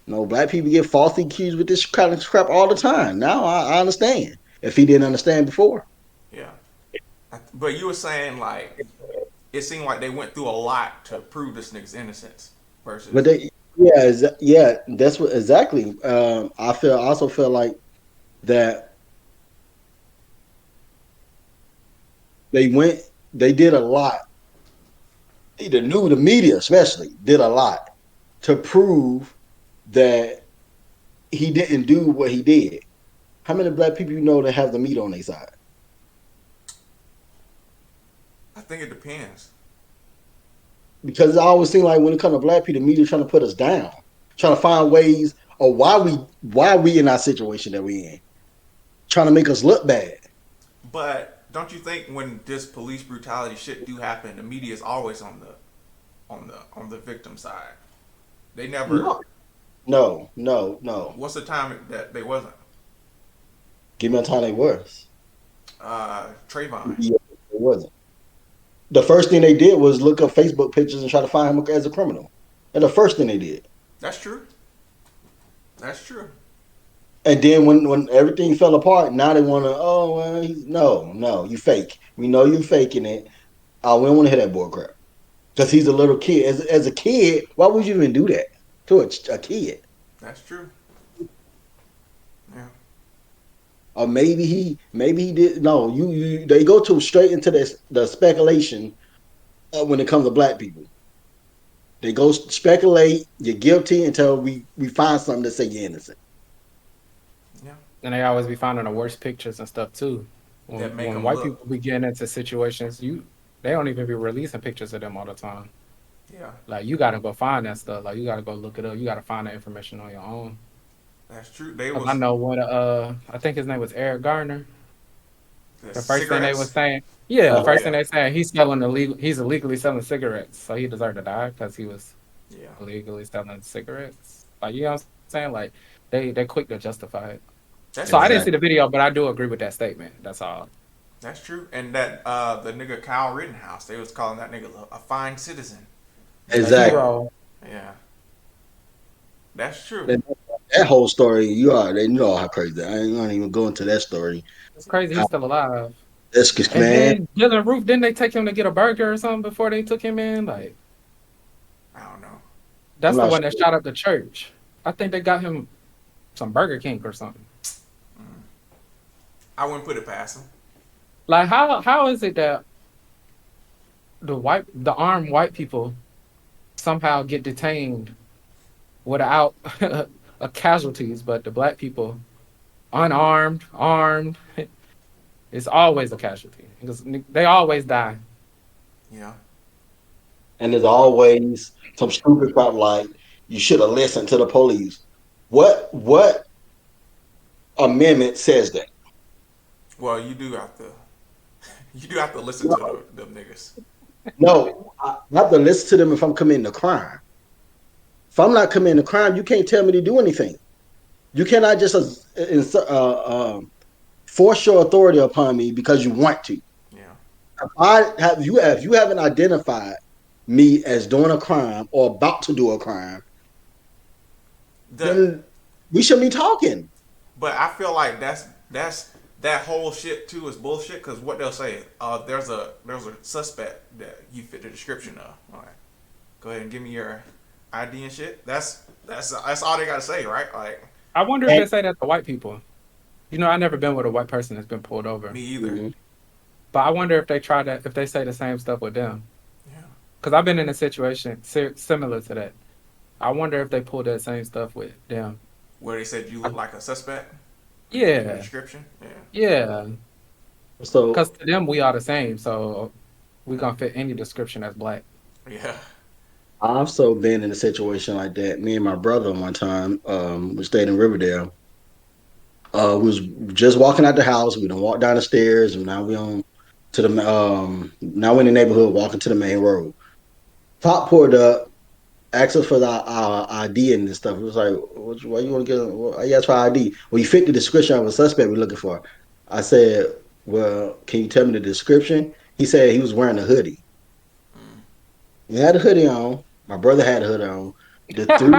no, black people get falsely accused with this kind of crap all the time. Now I understand. If he didn't understand before, Yeah. But you were saying like it seemed like they went through a lot to prove this nigga's innocence but versus they Yeah, yeah, that's what exactly. I also feel like that they went, they did a lot. The media especially did a lot to prove that he didn't do what he did. How many black people you know that have the meat on their side? I think it depends. Because it always seems like when it comes to black people, the media trying to put us down, trying to find ways of why we in our situation that we in, trying to make us look bad. But don't you think when this police brutality shit do happen, the media is always on the victim side? They never. No, no, no, no. What's the time that they wasn't? Give me a time they was. Trayvon. Yeah, it wasn't. The first thing they did was look up Facebook pictures and try to find him as a criminal. And the first thing they did. That's true. That's true. And then when everything fell apart, now they want to. Oh well, no, you fake. We know you faking it. We don't want to hear that bull crap because he's a little kid. As a kid, why would you even do that to a kid? That's true. Yeah. Or maybe he did. No, they go to straight into the speculation when it comes to black people. They go speculate. You're guilty until we find something to say you're innocent. Yeah. And they always be finding the worst pictures and stuff too. That make When them white look. people be getting into situations, they don't even be releasing pictures of them all the time. Yeah. Like you gotta go find that stuff. Like you gotta go look it up. You gotta find that information on your own. That's true. They 'Cause I was know what I think his name was Eric Garner. the The first thing they was cigarettes. saying, yeah, the Uh, first thing Yeah. they saying he's illegally selling cigarettes, so he deserved to die because he was Yeah. illegally selling cigarettes. Like you know what I'm saying? Like they quick to justify it. That's So I didn't true. see exactly. the video, but I do agree with that statement. That's all. That's true. And that the nigga Kyle Rittenhouse, they was calling that nigga a fine citizen. A That's Exactly. hero. yeah. That's true. That, that whole story, they know how crazy that. I ain't gonna even go into that story. It's crazy. He's How still alive. that's just And man. then Dylan Roof, didn't they take him to get a burger or something before they took him in? Like I don't know. I'm that's the not one that sure. shot up the church. I think they got him some Burger King or something. I wouldn't put it past him. Like how is it that the armed white people somehow get detained without a casualties, but the black people unarmed, armed, it's always a casualty because they always die. Yeah. And there's always some stupid crap like you should have listened to the police. What amendment says that? Well, you do have to listen to them niggas. No, I have to listen to them if I'm committing a crime. If I'm not committing a crime, you can't tell me to do anything. You cannot just force your authority upon me because you want to. Yeah. If you haven't identified me as doing a crime or about to do a crime, The then we shouldn't be talking. But I feel like that's that whole shit too is bullshit because what they'll say, there's a suspect that you fit the description of. All right, go ahead and give me your ID and shit. That's all they gotta say, right? Like I wonder if And, they say that to white people. You know, I never been with a white person that's been pulled over, me either. Mhm. but I wonder if they try to if they say the same stuff with them. Yeah. Because I've been in a situation similar to that. I wonder if they pull that same stuff with them. Where they said you look like a suspect in the Yeah, description. Yeah. yeah. Because So to them we are the same, so we gonna fit any description as black. Yeah. I've also been in a situation like that. Me and my brother one time, we stayed in Riverdale. We was just walking out the house. We done walked down the stairs, and now we on to the now we in the neighborhood, walking to the main road. Top pulled up, asked us for our ID and this stuff. It was like, why you want to get? Well, I asked for ID. Well, you fit the description of a suspect we're looking for. I said, well, can you tell me the description? He said he was wearing a hoodie. He had a hoodie on. My brother had a hoodie on. The three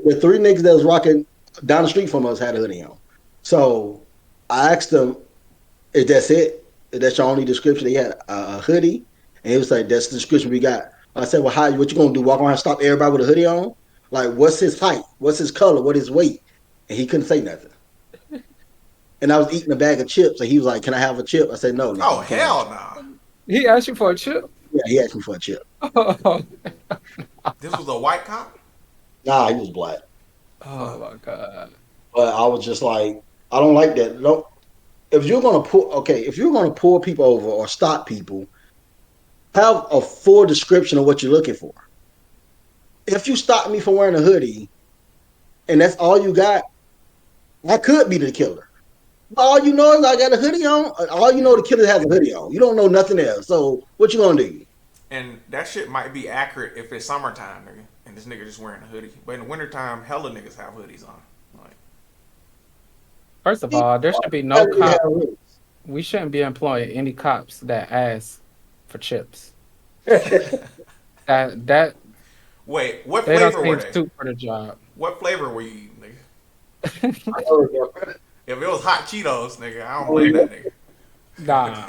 the three niggas that was rocking down the street from us had a hoodie on. So I asked them, "Is that's it? Is that your only description?" He had a hoodie, and he was like, "That's the description we got." I said, "Well, what you gonna do? Walk around and stop everybody with a hoodie on?" Like, what's his height? What's his color? What his weight? And he couldn't say nothing. And I was eating a bag of chips, and he was like, "Can I have a chip?" I said, "No, nigga, Oh you can't have a hell chip." no! He asked you for a chip? Yeah, he asked me for a chip. Oh, This was a white cop. Nah, he was black. oh Fuck. my god. But I was just like, I don't like that. No, if you're gonna pull, okay, if you're gonna pull people over or stop people, have a full description of what you're looking for. If you stop me from wearing a hoodie and that's all you got, I could be the killer. All you know is I got a hoodie on. All you know, Yeah. the killer has a hoodie on. You don't know nothing else. So what you gonna do? And that shit might be accurate if it's summertime, nigga, and this nigga just wearing a hoodie. But in the wintertime, hella niggas have hoodies on. Like, First of all, there should be no Everybody have cop. hoodies. We shouldn't be employing any cops that ask for chips. That wait, what they don't flavor were seem they? suit for the job. What flavor were you eating, nigga? I heard that. If it was hot Cheetos, nigga, I don't I blame that nigga. Nah,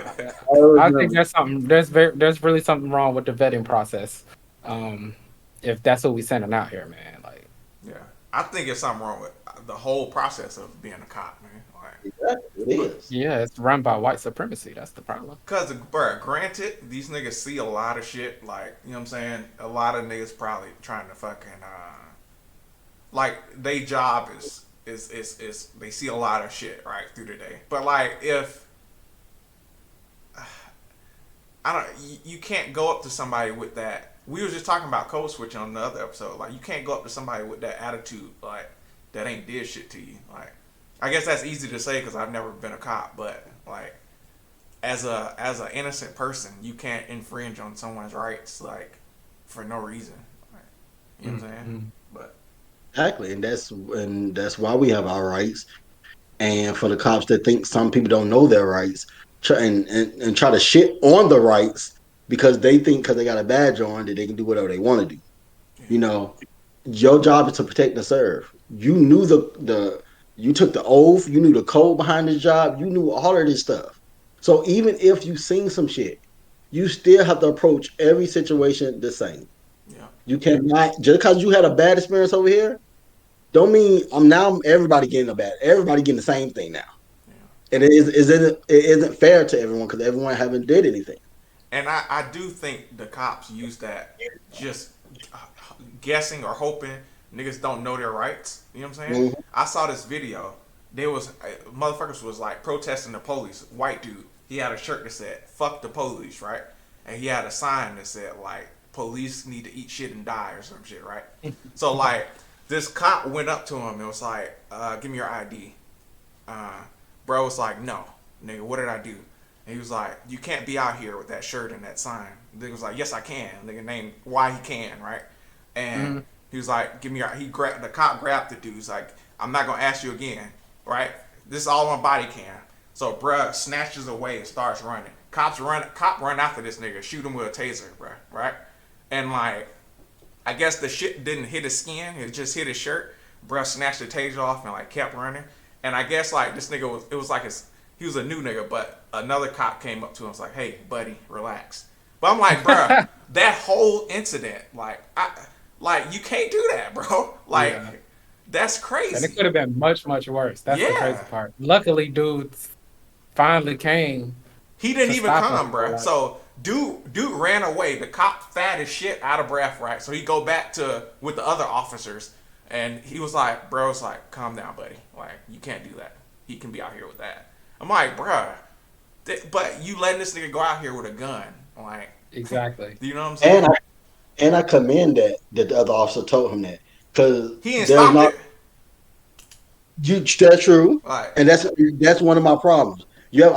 heard I think them. there's something. There's really something wrong with the vetting process. Um, if that's what we sending out here, man. Like, Yeah, I think it's something wrong with the whole process of being a cop, man. Like, Exactly. It but is. yeah, it's run by white supremacy. That's the problem. cause, bro, granted, these niggas see a lot of shit. Like, you know what I'm saying? A lot of niggas probably trying to fucking like they job is they see a lot of shit right through the day. But like if I don't, you can't go up to somebody with that. We were just talking about code switching on the other episode. Like you can't go up to somebody with that attitude, like that ain't did shit to you. Like I guess that's easy to say because I've never been a cop, but like as a innocent person, you can't infringe on someone's rights like for no reason. Like, you know what I'm saying? Mm-hmm. But Exactly. And that's why we have our rights. And for the cops that think some people don't know their rights and try to shit on the rights because they think because they got a badge on that they can do whatever they want to do. yeah, You know, your job is to protect and serve. You knew the you took the oath, you knew the code behind the job, you knew all of this stuff. So even if you seen some shit, you still have to approach every situation the same. yeah, You cannot just because you had a bad experience over here, don't mean I'm now everybody getting a bad everybody getting the same thing now. yeah. And it isn't fair to everyone because everyone haven't did anything. And I do think the cops use that just guessing or hoping niggas don't know their rights. You know what I'm saying? Mhm. I saw this video. There was motherfuckers was like protesting the police. White dude. He had a shirt that said "fuck the police," right? And he had a sign that said like "police need to eat shit and die" or some shit, right? So like this cop went up to him and was like, "Give me your ID." Uh, Bro was like, "No, nigga, what did I do?" And he was like, "You can't be out here with that shirt and that sign." Nigga was like, "Yes, I can." Nigga named why he can, right? And Mm-hmm. he was like, "Give me your." He grabbed the cop, grabbed the dude. He's like, "I'm not gonna ask you again, right? This is all on body cam." So bruh snatches away and starts running. Cop run after this nigga, shoot him with a taser, bruh, right? And like, I guess the shit didn't hit his skin; it just hit his shirt. Bruh snatched the taser off and like kept running. And I guess like this nigga was, it was like he was a new nigga, but another cop came up to him and was like, "Hey, buddy, relax." But I'm like, bruh, that whole incident, like you can't do that, bro. Like Yeah, that's and it crazy. could have been much, much worse. That's the crazy Yeah, part. Luckily, dudes finally came he didn't to even stop him. come, bruh. Like, So dude ran away. The cop fat as shit, out of breath, right? So he go back to with the other officers, and he was like, bro, it's like, calm down, buddy. Like you can't do that. He can be out here with that. I'm like, bruh, but you letting this nigga go out here with a gun, like, exactly. do you know what I'm And saying? I commend that the other officer told him that because He didn't there's stop not it. that's true, Like, and that's one of my problems. You have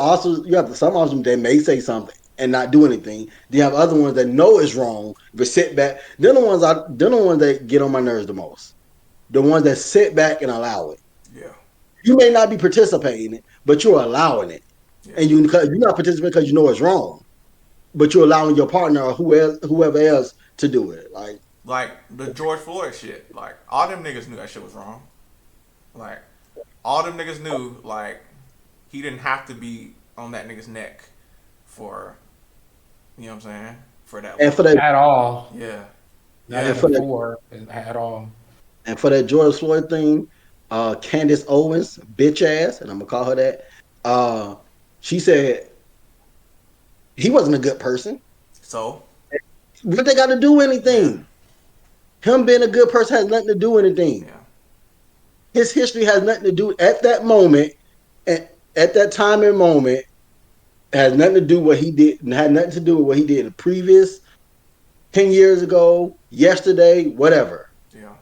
some officers that may say something and not do anything. Then you have other ones that know it's wrong but sit back. They're the ones that get on my nerves the most. The ones that sit back and allow it. yeah, You may not be participating in it, but you're allowing it, yeah. and you're not participating because you know it's wrong, but you're allowing your partner or whoever else to do it. Like Like the George Floyd shit. Like all them niggas knew that shit was wrong. Like all them niggas knew like he didn't have to be on that nigga's neck for, you know what I'm saying, for that and for long. that At all. Yeah, Not and yeah, even for that four at all. And for that George Floyd thing, Candace Owens, bitch ass, and I'm gonna call her that. Uh, she said he wasn't a good person. So What they got to do yeah, anything? Him being a good person has nothing to do with anything. yeah, His history has nothing to do at that moment, and at that time and moment, it has nothing to do what he did, and had nothing to do with what he did the previous 10 years ago, yesterday, whatever. yeah,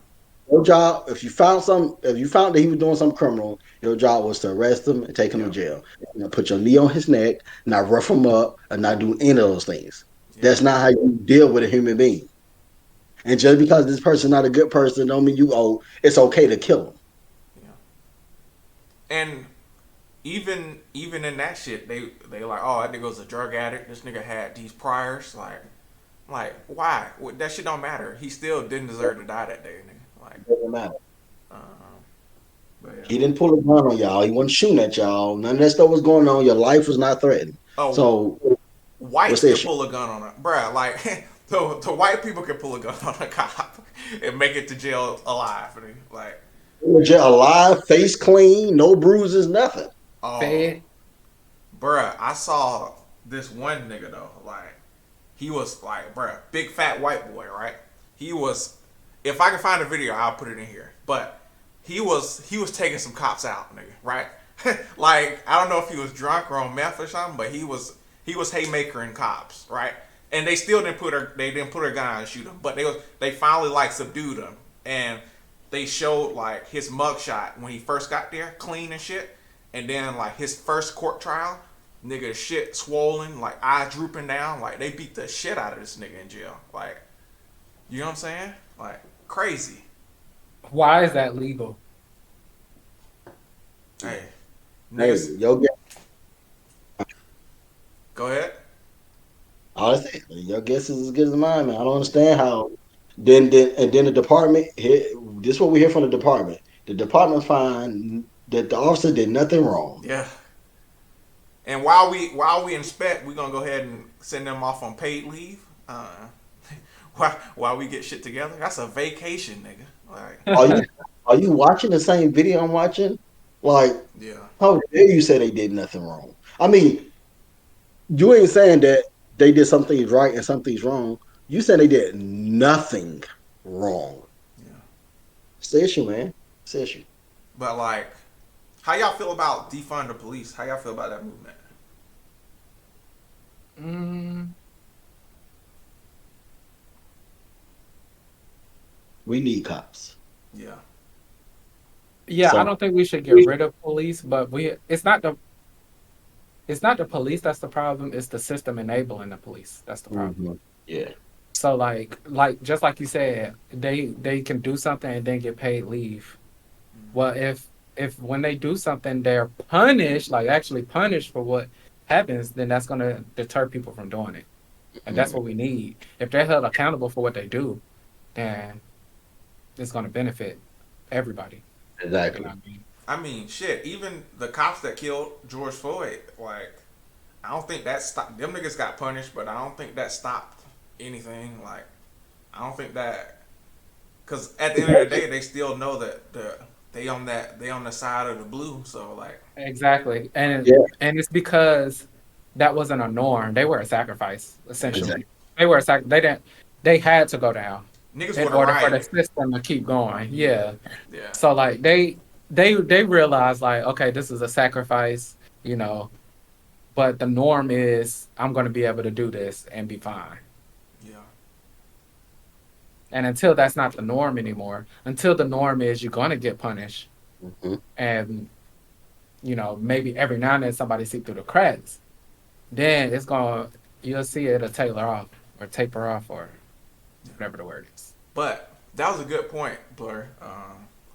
Your job, if you found if you found that he was doing something criminal, your job was to arrest him and take him to yeah, jail. You know, put your knee on his neck, not rough him up, and not do any of those things. yeah, That's not how you deal with a human being. And just because this person's not a good person, don't mean it's okay to kill him. yeah. And even in that shit, they like, oh, that nigga was a drug addict. This nigga had these priors. Like why? That shit don't matter. He still didn't deserve to die that day, nigga. Like, It doesn't matter. but yeah. He didn't pull a gun on y'all. He wasn't shooting at y'all. None of that stuff was going on. Your life was not threatened. Oh, So what's whites the can issue? pull a gun on a bruh. Like the white people can pull a gun on a cop and make it to jail alive. Nigga. Like, Legit alive, face clean, no bruises, nothing. oh, Fed. bruh, I saw this one nigga though. Like, he was like, bruh, big fat white boy, right? He was. If I can find a video, I'll put it in here. But he was taking some cops out, nigga, right? Like, I don't know if he was drunk or on meth or something, but he was haymakering cops, right? And they didn't put her gun out and shoot him, but they finally like subdued him, and they showed like his mugshot when he first got there, clean and shit, and then like his first court trial, nigga shit swollen, like eyes drooping down, like they beat the shit out of this nigga in jail, like, you know what I'm saying? Like, crazy. Why is that legal? Hey, Hey, niggas, your guess, go ahead. honestly, your guess is as good as mine, man. I don't understand how. Then the department here. This is what we hear from the department. The department find that the officer did nothing wrong. Yeah. And while we inspect, we're gonna go ahead and send them off on paid leave. While we get shit together, that's a vacation, nigga. Like, Are you are you watching the same video I'm watching? Like, yeah, how dare you say they did nothing wrong? I mean, you ain't saying that they did some things right and some things wrong. You said they did nothing wrong. yeah. It's the issue, man. It's the issue. But like, how y'all feel about defund the police? How y'all feel about that movement? Mm, We need cops. Yeah, yeah, I So don't think we should get rid of police, but it's not the police that's the problem, it's the system enabling the police. That's the problem. mhm. Yeah, So like just like you said, they can do something and then get paid leave. Well, if when they do something they're punished, like actually punished for what happens, then that's gonna deter people from doing it. And that's mhm. what we need. If they're held accountable for what they do, then it's gonna benefit everybody. You know Exactly. what I mean? I mean, shit. Even the cops that killed George Floyd, like, I don't think that stopped. Them niggas got punished, but I don't think that stopped anything. Like, I don't think that, because at the end of the day, they still know that they on the side of the blue. So like, Exactly. Yeah, And it's because that wasn't a norm. They were a sacrifice, exactly. essentially. They didn't they had to go down niggas in would have order for the rioted. system to keep going. Yeah. Yeah, So like they realize like, okay, this is a sacrifice, you know, but the norm is I'm gonna be able to do this and be fine. yeah, And until that's not the norm anymore, until the norm is you're gonna get punished Mhm. and maybe every now and then somebody see through the cracks, then you'll see it'll tailor off or taper off or whatever the word is. but that was a good point, Blur,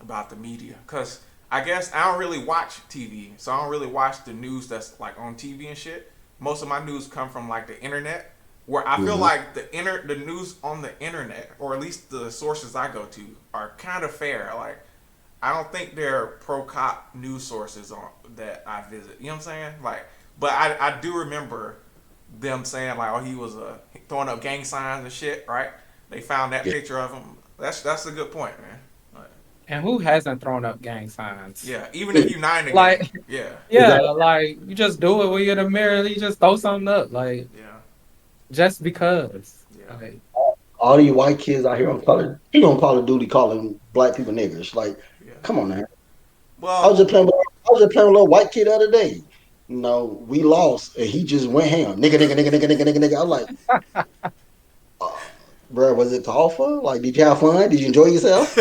about the media. Cause I guess I don't really watch TV, so I don't really watch the news that's like on TV and shit. Most of my news come from like the internet, where I feel Mhm. like the news on the internet, or at least the sources I go to, are kind of fair. Like, I don't think they're pro cop news sources on that I visit. You know what I'm saying? Like, but I do remember them saying like, oh, he was throwing up gang signs and shit. Right? They found that Yeah. picture of him. That's a good point, man. Like, And who hasn't thrown up gang signs? Yeah, even if you're not in the Like, game. Yeah, yeah, Exactly. like you just do it when you're in the mirror. You just throw something up, like yeah, just because. yeah, Like, All these white kids out here on Call of Duty calling black people niggers. Like, yeah. come on, man. I was Well, just playing. I was just playing with a little white kid the other day. We lost, and he just went ham. Nigga, nigga, nigga, nigga, nigga, nigga, nigga. I was like, uh, bro, was it called for? Like, did you have fun? Did you enjoy yourself?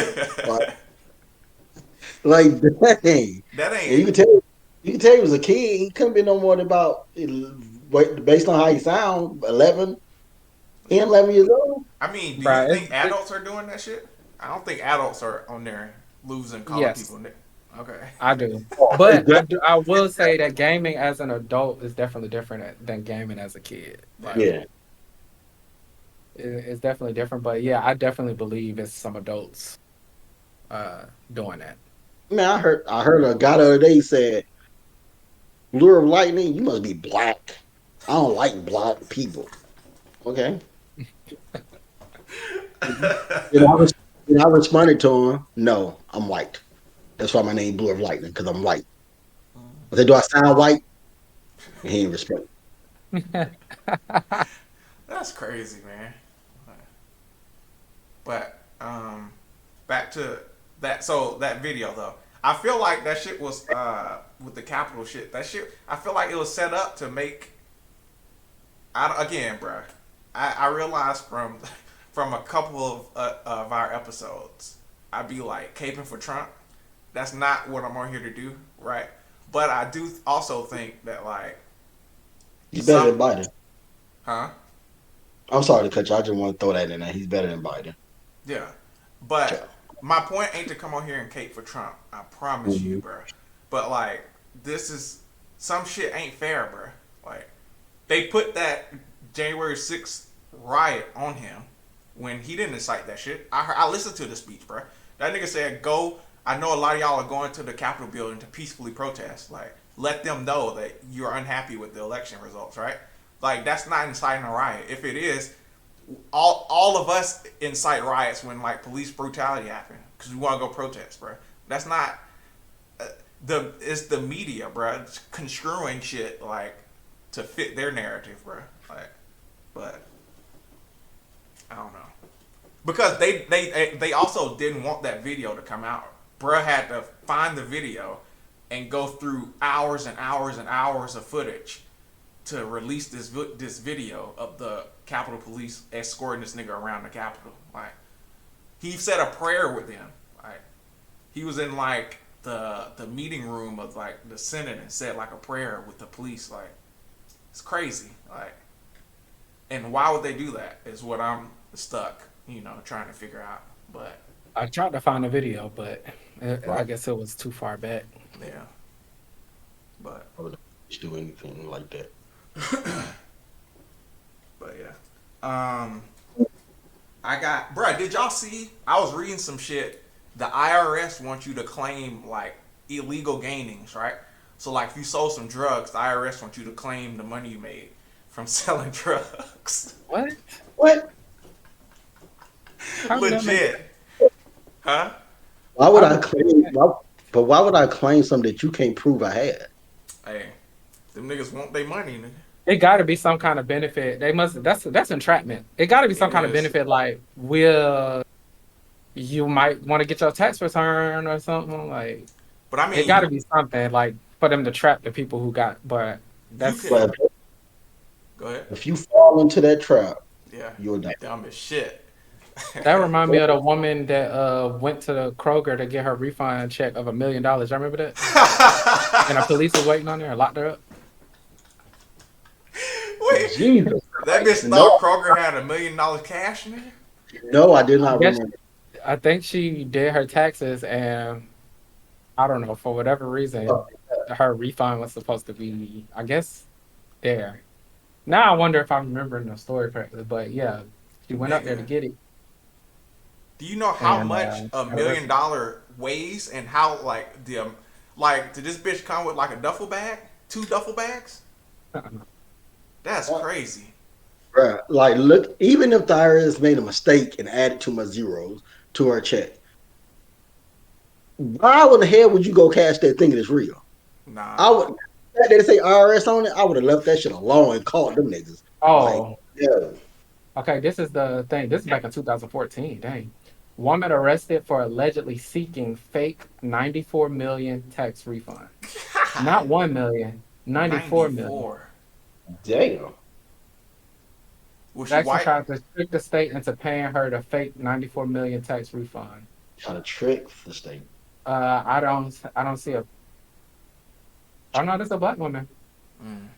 Like, that like dang. And ain't. you can tell he was a kid. He couldn't be no more than about, based on how he sound, 11, Yeah. 10, 11 years old. I mean, do you bruh, think adults are doing that shit? I don't think adults are on there losing, calling yes, people. Okay. I do. Oh, it's But I definitely, do. I will say that gaming as an adult is definitely different than gaming as a kid. Yeah. Like, yeah. it's definitely different. But yeah, I definitely believe it's some adults doing that. Man, I heard a guy the other day said, "Lure of lightning, you must be black. I don't like black people." Okay. And I responded to him, "No, I'm white. That's why my name Blue of Lightning, because I'm white." I said, "Do I sound white?" And he didn't respond. That's crazy, man. But back to that. So that video though, I feel like that shit was with the Capitol shit. That shit, I feel like it was set up to make. Again, bruh, I realized from from a couple of our episodes, I'd be like caping for Trump. That's not what I'm on here to do, right? But I do also think that like He's better some, than Biden. huh? I'm sorry to cut you. I just want to throw that in there. He's better than Biden. Yeah. Yeah. But my point ain't to come on here and cape for Trump. I promise you, Mhm. bro. But like, this is some shit ain't fair, bro. Like, they put that January 6th riot on him when he didn't incite that shit. I listened to the speech, bro. That nigga said, "Go." I know a lot of y'all are going to the Capitol building to peacefully protest. Like, let them know that you're unhappy with the election results, right? Like, that's not inciting a riot. If it is, all of us incite riots when like police brutality happen because we want to go protest, bro. That's not it's the media, bro. It's construing shit like to fit their narrative, bro. Like, but I don't know because they also didn't want that video to come out. Bruh had to find the video and go through hours and hours and hours of footage to release this video of the Capitol Police escorting this nigga around the Capitol. Like, he said a prayer with them. Like, he was in like the meeting room of like the Senate and said like a prayer with the police. Like, it's crazy. Like, and why would they do that? Is what I'm stuck, trying to figure out. But I tried to find a video, but I Right. guess it was too far back. yeah, but I would not do anything like that. but yeah. I got, bruh, did y'all see? I was reading some shit. The IRS wants you to claim like illegal gainings, right? So like if you sold some drugs, the IRS wants you to claim the money you made from selling drugs. What? What? How would that make Legit. Huh? Why would How I would that make claim? sense? Why would I claim something that you can't prove I had? Hey, them niggas want their money, nigga. It got to be some kind of benefit. They must. That's entrapment. It got to be some It kind of is. benefit, like will you might want to get your tax return or something. Like But I it got to mean, be something like for them to trap the people who got. But you that's can But go ahead. if you fall into that trap, Yeah. you'll die. Dumb as shit. that remind me of the woman that went to the Kroger to get her refund check of $1 million. I remember that, and the police was waiting on her and locked her up. Wait, Jesus that Christ! bitch thought Kroger had $1 million cash, nigga. No, I did I not guess remember. I think she did her taxes, and I don't know for whatever reason her refund was supposed to be, I guess, there. Now I wonder if I'm remembering the story correctly, but yeah, she went up there to Nigga. get it, Do you know how and much a got million arrested. dollar weighs and how like like did this bitch come with like a duffel bag, two duffel bags? That's crazy. Bruh, like, look, even if the IRS made a mistake and added too much zeros to her check, Why in the hell would you go cash that thinking it's real? I Nah. would. That they say IRS on it. I would have left that shit alone and called them niggas. Like, Oh, yeah, okay. This is the thing. This is back in 2014. Dang. Woman arrested for allegedly seeking fake 94 million tax refund. Not 1 million, 94 million. 94. damn. Was she Jackson white? tried to trick the state into paying her the fake 94 million tax refund. Trying to trick the state. I don't see a. Oh no, this is a black woman. Mm.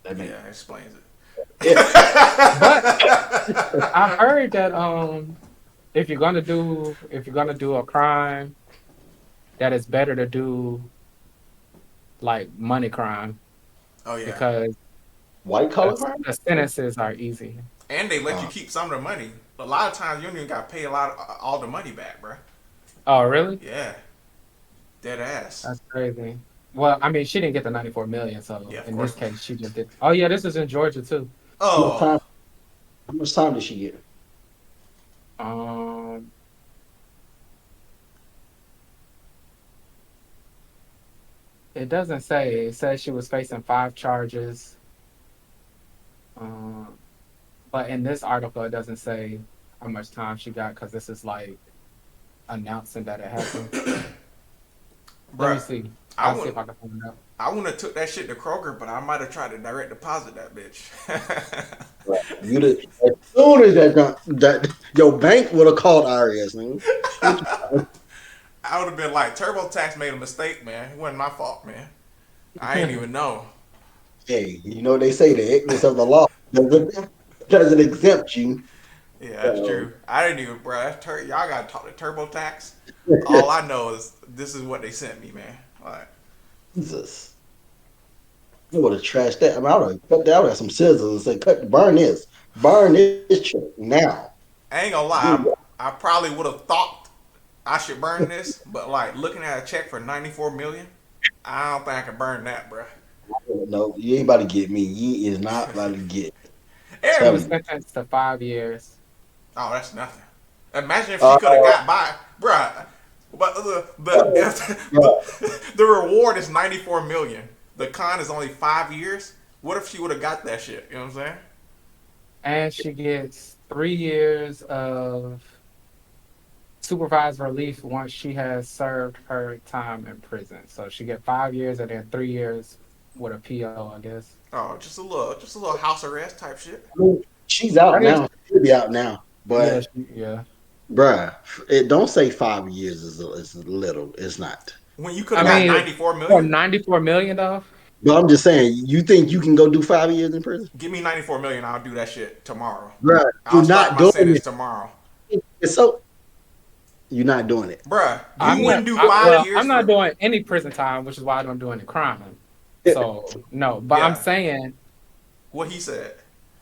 That make Yeah, explains it. yeah. But I heard that if you're gonna do a crime, that it's better to do like money crime Oh yeah. White because collar the, crime. the sentences are easy. And they let you Uh, keep some of the money. A lot of times you don't even got to pay a lot of, all the money back, bro. Oh really? Yeah, dead ass. That's crazy. Well, I mean, she didn't get the 94 million, so Yeah, of in course this not. case, she just did. Oh yeah, this is in Georgia too. how much Oh, time? How much time did she get? Um, it doesn't say. It says she was facing 5 charges. Um, but in this article, it doesn't say how much time she got because this is like announcing that it happened. Let me bruh. see. I I'll see wouldn't. if I can find it out. I wouldn't have took that shit to Kroger, but I might have tried to direct deposit that bitch. Right. You did as soon as that your bank would have called IRS, nigga. What you, I would have been like, TurboTax made a mistake, man. It wasn't my fault, man. I ain't even know. hey, you know they say the ignorance of the law doesn't exempt you. Yeah, that's So, true. I didn't even, bro. Y'all gotta talk to TurboTax. All I know is this is what they sent me, man. Like, Jesus. I would have trashed that. I mean, I would have cut that. I would have some scissors and say, burn this check now. I ain't gonna Do lie. I probably would have thought I should burn this, but like looking at a check for 94 million, I don't think I can burn that, bro. no, you ain't about to get me. You is not about to get. She And was Telling you. sentenced to 5 years. oh, that's nothing. Imagine if she Uh, could have got by, bruh. But the bro, if bro, the reward is 94 million. The con is only 5 years. What if she would have got that shit? You know what I'm saying? And she gets 3 years of supervised relief once she has served her time in prison. So she get 5 years and then 3 years with a PO, I guess. Oh, just a little house arrest type shit. I mean, she's out That is, now. She'll be out now. yeah, But, yeah. bruh, it don't say 5 years is little. It's not. When you could I have got mean, 94 for million, 94 million though. But I'm just saying, you think you can go do 5 years in prison? give me 94 million. I'll do that shit tomorrow. Bruh, I'll you're start not my doing sentence it. tomorrow, It's so you're not doing it. bruh. You I'm not. wouldn't do I, five well, years I'm not for doing any prison time, which is why I don't do any crime. So no, but I'm yeah. saying What he said.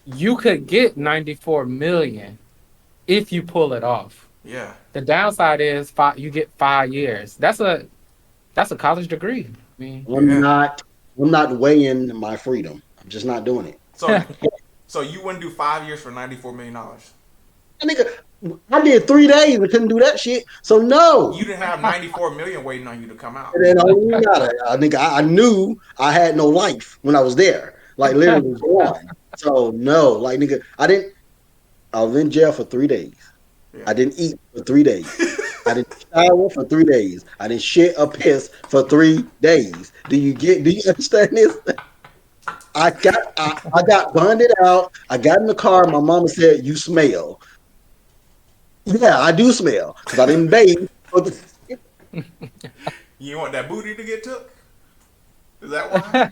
you could get 94 million if you pull it off. Yeah. The downside is you get 5 years. That's a college degree. I mean, I'm Yeah. not. I'm not weighing my freedom. I'm just not doing it. So so you wouldn't do 5 years for $94 million. Nigga, I did 3 days and couldn't do that shit. So You no. didn't have 94 million waiting on you to come out. And then I think I knew I had no life when I was there. Like literally gone. So no, like nigga, I didn't. I was in jail for 3 days. Yeah. I didn't eat for 3 days. I didn't shower for 3 days. I didn't shit or piss for 3 days. Do you understand this? I got bonded out. I got in the car. My mama said, "You smell." Yeah, I do smell because I didn't bathe. You want that booty to get took? Is that why?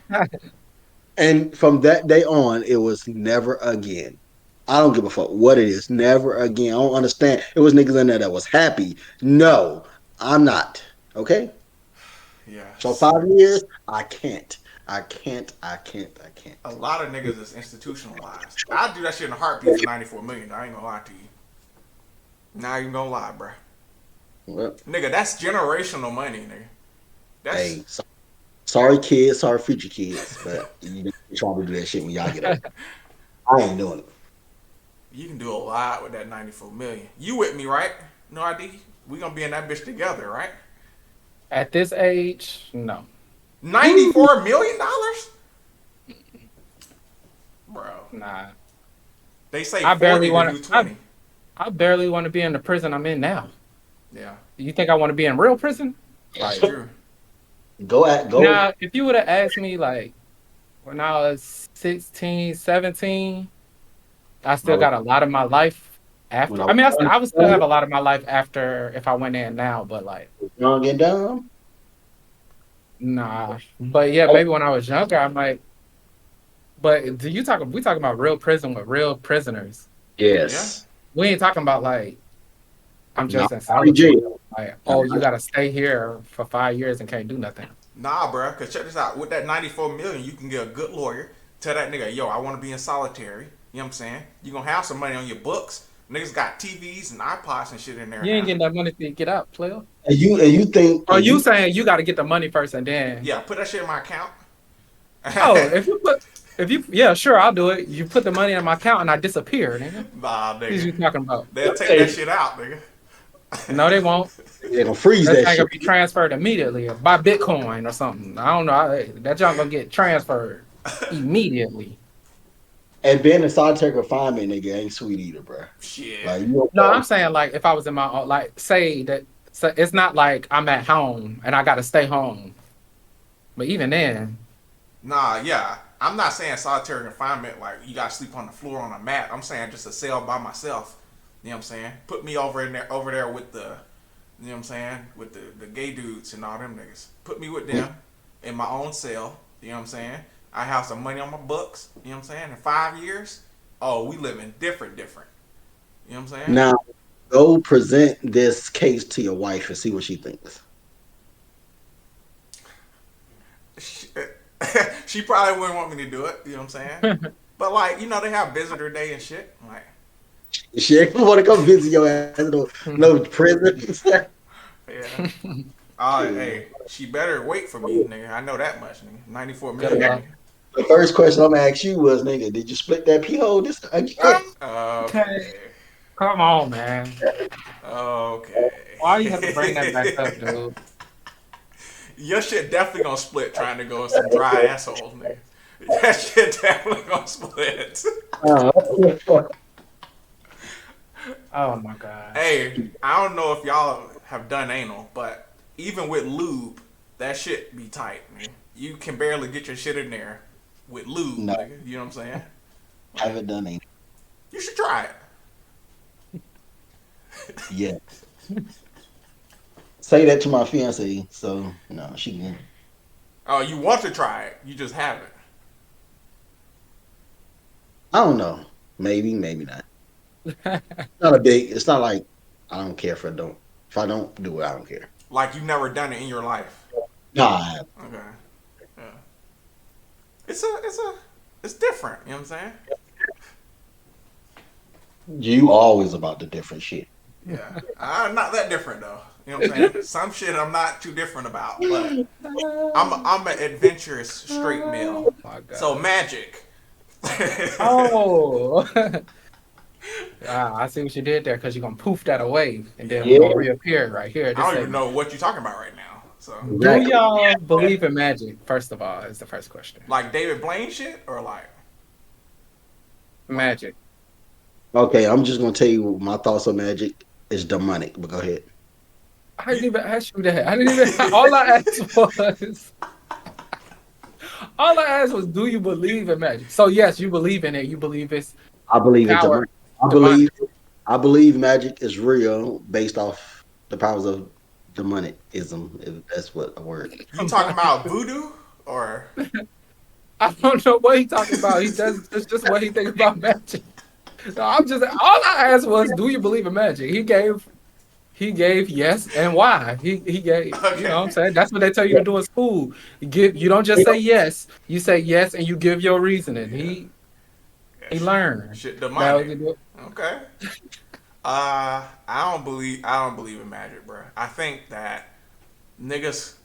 And from that day on, it was never again. I don't give a fuck what it is. Never again. I don't understand. It was niggas in there that was happy. No, I'm not. Okay. So Yes. 5 years, I can't. I can't. A lot of niggas is institutionalized. I'd do that shit in a heartbeat for 94 million. I ain't gonna lie to you. Not even gonna lie, bro. Well, Nigga, that's generational money, nigga. That's hey, sorry kids, sorry future kids, but you trying to do that shit when y'all get older. I ain't doing it. you can do a lot with that 94 million. You with me, right? No ID. We gonna be in that bitch together, right? At this age, no. $94 million, bro. Nah. They say I barely 40 to want do to. I 20. I barely want to be in the prison I'm in now. Yeah, You think I want to be in real prison? that's Like true. Go. now, if you would have asked me like when I was 16, 17, I When I still was got a lot of my life when after. I I was mean, I would still young, have a lot of my life after if I went in now, but like young and dumb. nah. But yeah, Oh, maybe when I was younger, I might. But do you talk? We talking about real prison with real prisoners. Yeah. yes. We ain't talking about like I'm No, just in free solitary. jail. Like, No, oh, you got to stay here for 5 years and can't do nothing. Nah, bro. Cause check this out. With that 94 million, you can get a good lawyer. Tell that nigga, yo, I want to be in solitary. You know what I'm saying? You gonna have some money on your books. Niggas got TVs and iPods and shit in there You ain't now. getting that money till you get out, player. and you think Or and you you saying you got to get the money first and then? Yeah, put that shit in my account. Oh, if you, yeah, sure, I'll do it. You put the money in my account and I disappear, nigga. Nah, What is nigga. you talking about? They'll take that hey, shit out, nigga. No, they won't. they're gonna freeze That that thing shit. gonna be transferred immediately by Bitcoin or something. I don't know. That junk gonna get transferred immediately. And being in solitary confinement, nigga, ain't sweet either, bro. Shit. Like you No, know, I'm saying like if I was in my own, like say that. So it's not like I'm at home and I got to stay home. But even then, Nah, yeah. I'm not saying solitary confinement like you gotta sleep on the floor on a mat. I'm saying just a cell by myself. You know what I'm saying? Put me over there with the, you know what I'm saying, with the gay dudes and all them niggas. Put me with them in my own cell. You know what I'm saying? I have some money on my books. You know what I'm saying? In 5 years, oh, we living different. You know what I'm saying? now go present this case to your wife and see what she thinks. She, she probably wouldn't want me to do it. You know what I'm saying? But like, you know, they have visitor day and shit. Like, She ain't want to come visit your ass in no prison. yeah. Hey, she better wait for me, nigga. I know that much, nigga. 94 good million, luck. nigga. The first question I'm gonna ask you was, nigga, did you split that pee hole this again? Okay, Okay. come on, man. Why you have to bring that back up, Okay. dude? Your shit definitely gonna split trying to go in some dry assholes, nigga. That shit definitely gonna split. Uh, Oh my god. Hey, I don't know if y'all have done anal, but even with lube, that shit be tight, man. You can barely get your shit in there with lube, no, nigga. You know what I'm saying? I Like, haven't done it you should try it. yet. Say that to my fiance, so no, she can. Oh, you want to try it, you just haven't. I don't know. Maybe, maybe not. Not a big. It's not like I don't care if I don't. If I don't do it, I don't care. Like you've never done it in your life. Nah, Okay. Yeah. It's different. You know what I'm saying? you always about the different shit. Yeah. I'm not that different though. You know what I'm saying? Some shit I'm not too different about, but I'm an adventurous straight male. Oh my So god. magic. Oh. Ah, I see what you did there because you're gonna poof that away and then we're Yeah. gonna Yeah, reappear right here at I this don't even segment. know what you're talking about right now. So Do exactly. y'all believe in magic? First of all, is the first question. like David Blaine shit or like Magic. Okay, I'm just gonna tell you my thoughts on magic is demonic. But go ahead. I didn't you even ask you that. I didn't even. All I asked was. All I asked was, do you believe in magic? So yes, you believe in it. You believe it's I believe it's power, demonic. I demonic. believe I believe magic is real based off the powers of demonicism, if that's what a word. talking about voodoo or I don't know what he talking about. He does. It's just what he think about magic. No, I'm just. All I asked was, do you believe in magic? He gave. He gave yes and why. He gave. You know what I'm okay. saying? That's what they tell you to do in school. You give. You don't just say yes. You say yes and you give your reasoning. Yeah. Yeah, He learned. shit Now, demonic. Okay. I don't believe in magic, bro. I think that niggas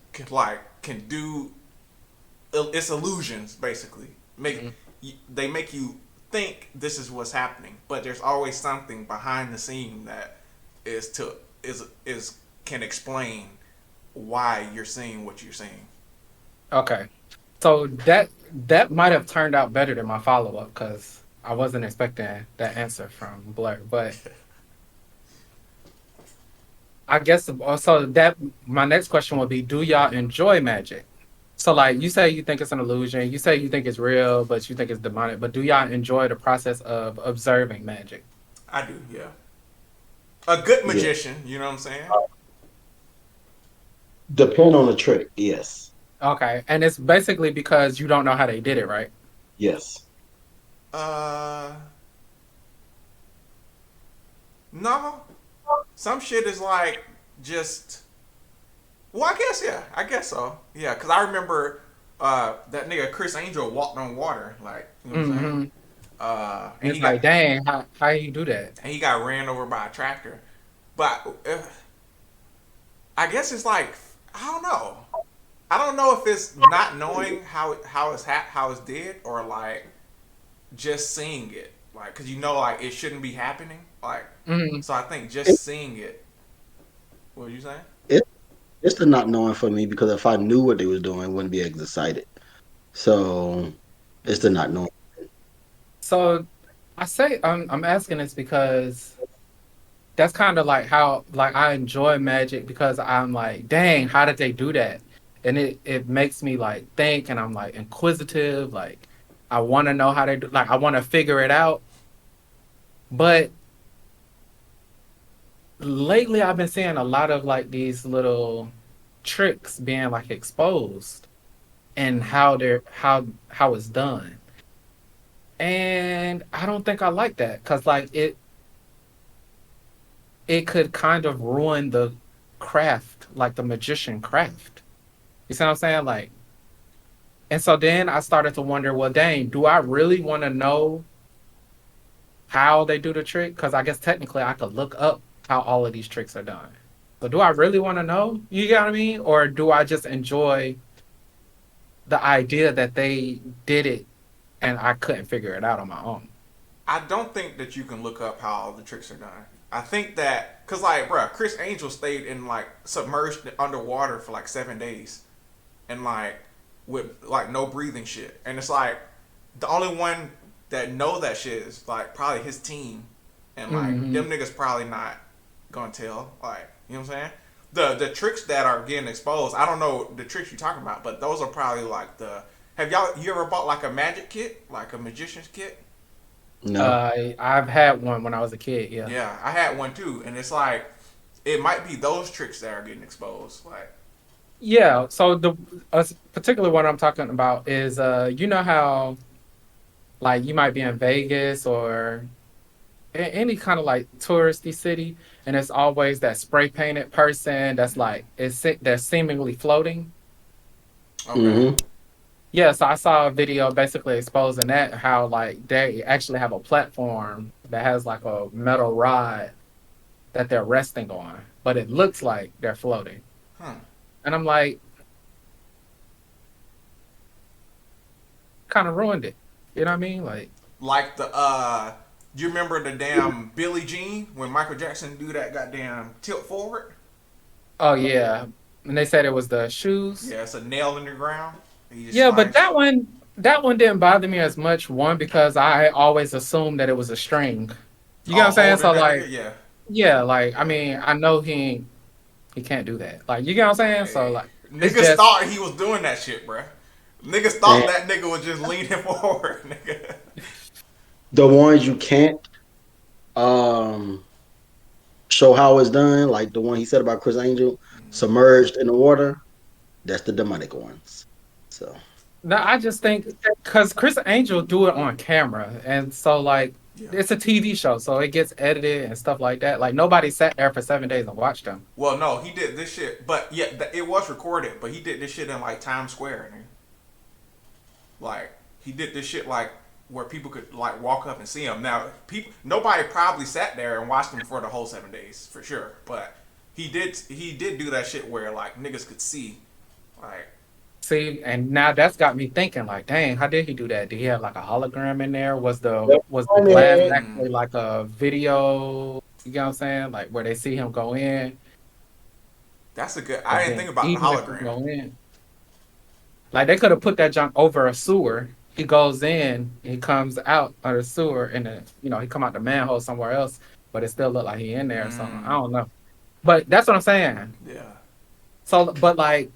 can do it's illusions basically. They make you think this is what's happening, but there's always something behind the scene that is to is can explain why you're seeing what you're seeing. Okay. So that might have turned out better than my follow up because I wasn't expecting that answer from Blur. But I guess so. That my next question would be: do y'all enjoy magic? So like you say you think it's an illusion, you say you think it's real, but you think it's demonic. But do y'all enjoy the process of observing magic? I do, yeah. A good Yeah. magician, you know what I'm saying? Depend on the trick. Yes. Okay, and it's basically because you don't know how they did it, right? Yes. Uh, no. Some shit is like just. Well, I guess yeah. I guess so. Yeah, because I remember that nigga Chris Angel walked on water, like you know what I'm saying. Mm-hmm. And And it's like, dang, how you do that? he got ran over by a tractor. But I guess it's like I don't know. I don't know if it's not knowing how it's did or like just seeing it, like because you know like it shouldn't be happening, like Mm-hmm. so I think It, just seeing it. What were you saying? it, it's the not knowing for me because if I knew what they was doing, I wouldn't be as excited. So it's the not knowing. So I say I'm asking this because that's kind of like how like I enjoy magic because I'm like, dang, how did they do that? And it makes me like think, and I'm like inquisitive, like I want to know how they do, like I want to figure it out. But lately, I've been seeing a lot of like these little tricks being like exposed and how it's done. And I don't think I like that because like it could kind of ruin the craft, like the magician craft. You see what I'm saying? Like, and so then I started to wonder, well, dang, do I really want to know how they do the trick? Because I guess technically I could look up how all of these tricks are done. So do I really want to know? You get what I mean? Or do I just enjoy the idea that they did it and I couldn't figure it out on my own? I don't think that you can look up how all the tricks are done. I think that because like bruh, Chris Angel stayed in like submerged underwater for like 7 days and like with like no breathing shit, and it's like the only one that know that shit is like probably his team, and like Hmm. them niggas probably not gonna tell, like you know what I'm saying. The tricks that are getting exposed, I don't know the tricks you're talking about, but those are probably like the. Have you ever bought like a magic kit, like a magician's kit? No. I've had one when I was a kid. Yeah. Yeah, I had one too, and it's like it might be those tricks that are getting exposed. Like, Yeah. So the particular one I'm talking about is you know how like you might be in Vegas or any kind of like touristy city, and it's always that spray painted person that's like they're seemingly floating. okay, Mm-hmm. Yeah, so I saw a video basically exposing that how like they actually have a platform that has like a metal rod that they're resting on, but it looks like they're floating. huh? And I'm like, kind of ruined it. You know what I mean? Like, Like the do you remember the damn Billie Jean when Michael Jackson do that goddamn tilt forward? oh yeah, and they said it was the shoes. Yeah, it's a nail in the ground. He just Yeah, but slides. that one didn't bother me as much. One because I always assumed that it was a string. You get what I'm Oh, saying? holding So that like, nigga. Yeah. yeah, like I mean, I know he can't do that. Like, you get what I'm saying? So Hey, like, it's niggas just thought he was doing that shit, bruh. Niggas thought And that nigga was just leaning forward, nigga. the ones you can't um show how it's done, like the one he said about Chris Angel, submerged in the water, that's the demonic ones. So no, I just think because Chris Angel do it on camera, and so like Yeah. it's a TV show, so it gets edited and stuff like that. Like nobody sat there for 7 days and watched them. Well, no, he did this shit, but yeah, it was recorded. But he did this shit in like Times Square, nigga. Like he did this shit like where people could like walk up and see him. Now, people, nobody probably sat there and watched him for the whole 7 days for sure. But he did do that shit where like niggas could see, like See, and now that's got me thinking, like, dang, how did he do that? Did he have like a hologram in there? Was the glass mm, actually like a video? You know what I'm saying? Like where they see him go in. That's a good. I And didn't think then about the even if you hologram. go in, like they could have put that junk over a sewer. He goes in, he comes out of the sewer, and then he come out the manhole somewhere else, but it still look like he in there or something. I Mm, don't know, but that's what I'm saying. yeah, So, but like,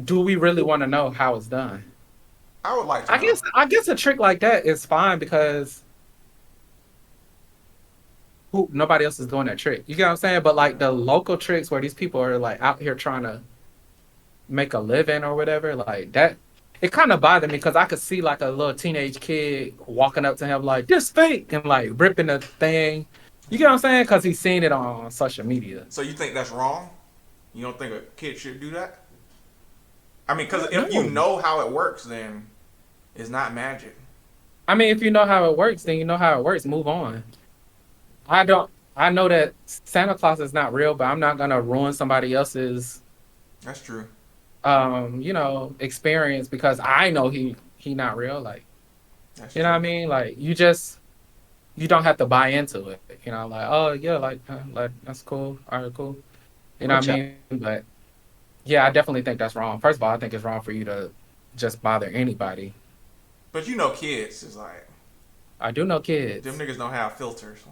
do we really want to know how it's done? I would like to I know. guess I guess a trick like that is fine because nobody else is doing that trick. You get what I'm saying? But like Yeah. the local tricks where these people are like out here trying to make a living or whatever, like that, it kind of bothered me because I could see like a little teenage kid walking up to him like this fake and like ripping the thing. You get what I'm saying? Because he's seen it on social media. So you think that's wrong? You don't think a kid should do that? I mean, because if you No, know how it works, then it's not magic. I mean if you know how it works, then you know how it works. Move on. I don't. I know that Santa Claus is not real, but I'm not gonna ruin somebody else's That's true. experience because I know he not real. Like, That's you know what I true. mean? Like you don't have to buy into it. Like, oh yeah, like that's cool. All right, cool. You know I'm what I mean? But yeah, I definitely think that's wrong. First of all, I think it's wrong for you to just bother anybody. But you know, kids is like I do know them kids. niggas don't have filters.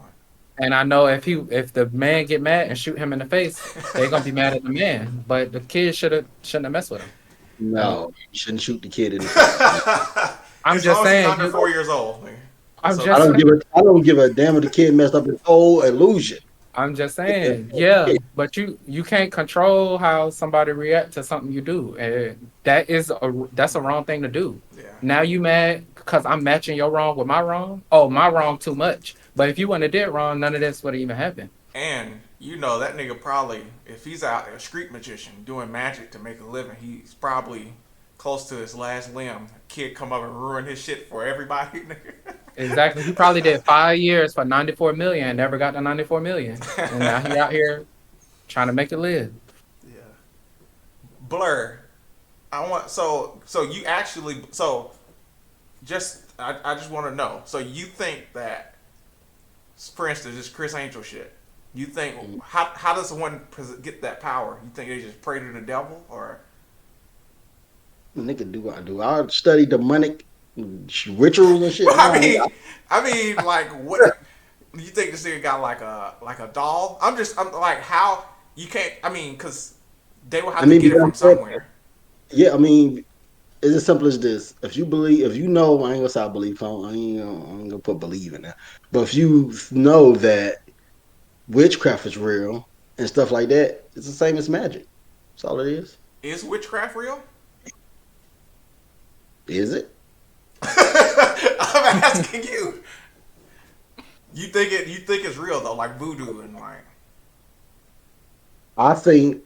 And I know if the man get mad and shoot him in the face, they gonna be mad at the man. But the kid shouldn't have messed with him. And No, you shouldn't shoot the kid in the face. I'm As just long as he's saying, under 4 years old, nigga, it's I'm I okay. just don't give a I don't give a damn if the kid messed up his whole illusion. I'm just saying, yeah. But you can't control how somebody react to something you do, and that's a wrong thing to do. Yeah. Now you mad because I'm matching your wrong with my wrong. Oh, my wrong too much. But if you wouldn't have did wrong, none of this would have even happened. And you know that nigga probably, if he's out a street magician doing magic to make a living, he's probably close to his last limb. Kid come up and ruin his shit for everybody. Exactly. He probably did 5 years for 94 million and never got the 94 million. And now he out here trying to make it live. Yeah. Blur. I want so you actually I just want to know. So you think that, for instance, this Chris Angel shit. You think how does one get that power? You think they just pray to the devil or? Nigga, do I do? I study demonic rituals and shit. Well, No, nigga, I mean, like, what you think this nigga got like a doll? I'm like, how you can't? I mean, because they will I have to mean, get it from because somewhere. yeah, I mean, it's as simple as this. If you believe, if you know, I ain't gonna say I believe. I ain't gonna put believe in that. But if you know that witchcraft is real and stuff like that, it's the same as magic. That's all it is. Is witchcraft real? Is it? I'm asking you. You think it? You think it's real though, like voodoo and like. I think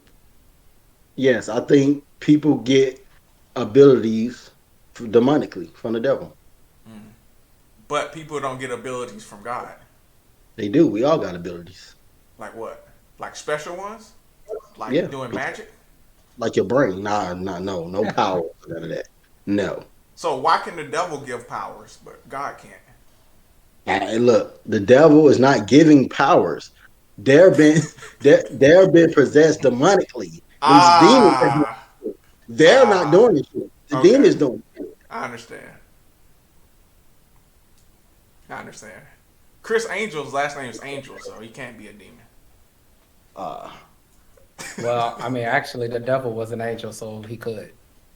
yes. I think people get abilities demonically from the devil. Mm. But people don't get abilities from God. They do. We all got abilities. Like what? Like special ones? Like Yeah, doing magic? like your brain. No power, none of that. No. So why can the devil give powers, but God can't? And look, the devil is not giving powers. They're been they're been possessed demonically. Them demons, Ah, they're not ah. doing this shit. The Okay, demons doing it. I understand. I understand. Chris Angel's last name is Angel, so he can't be a demon. Uh, Well, I mean, actually, the devil was an angel, so he could.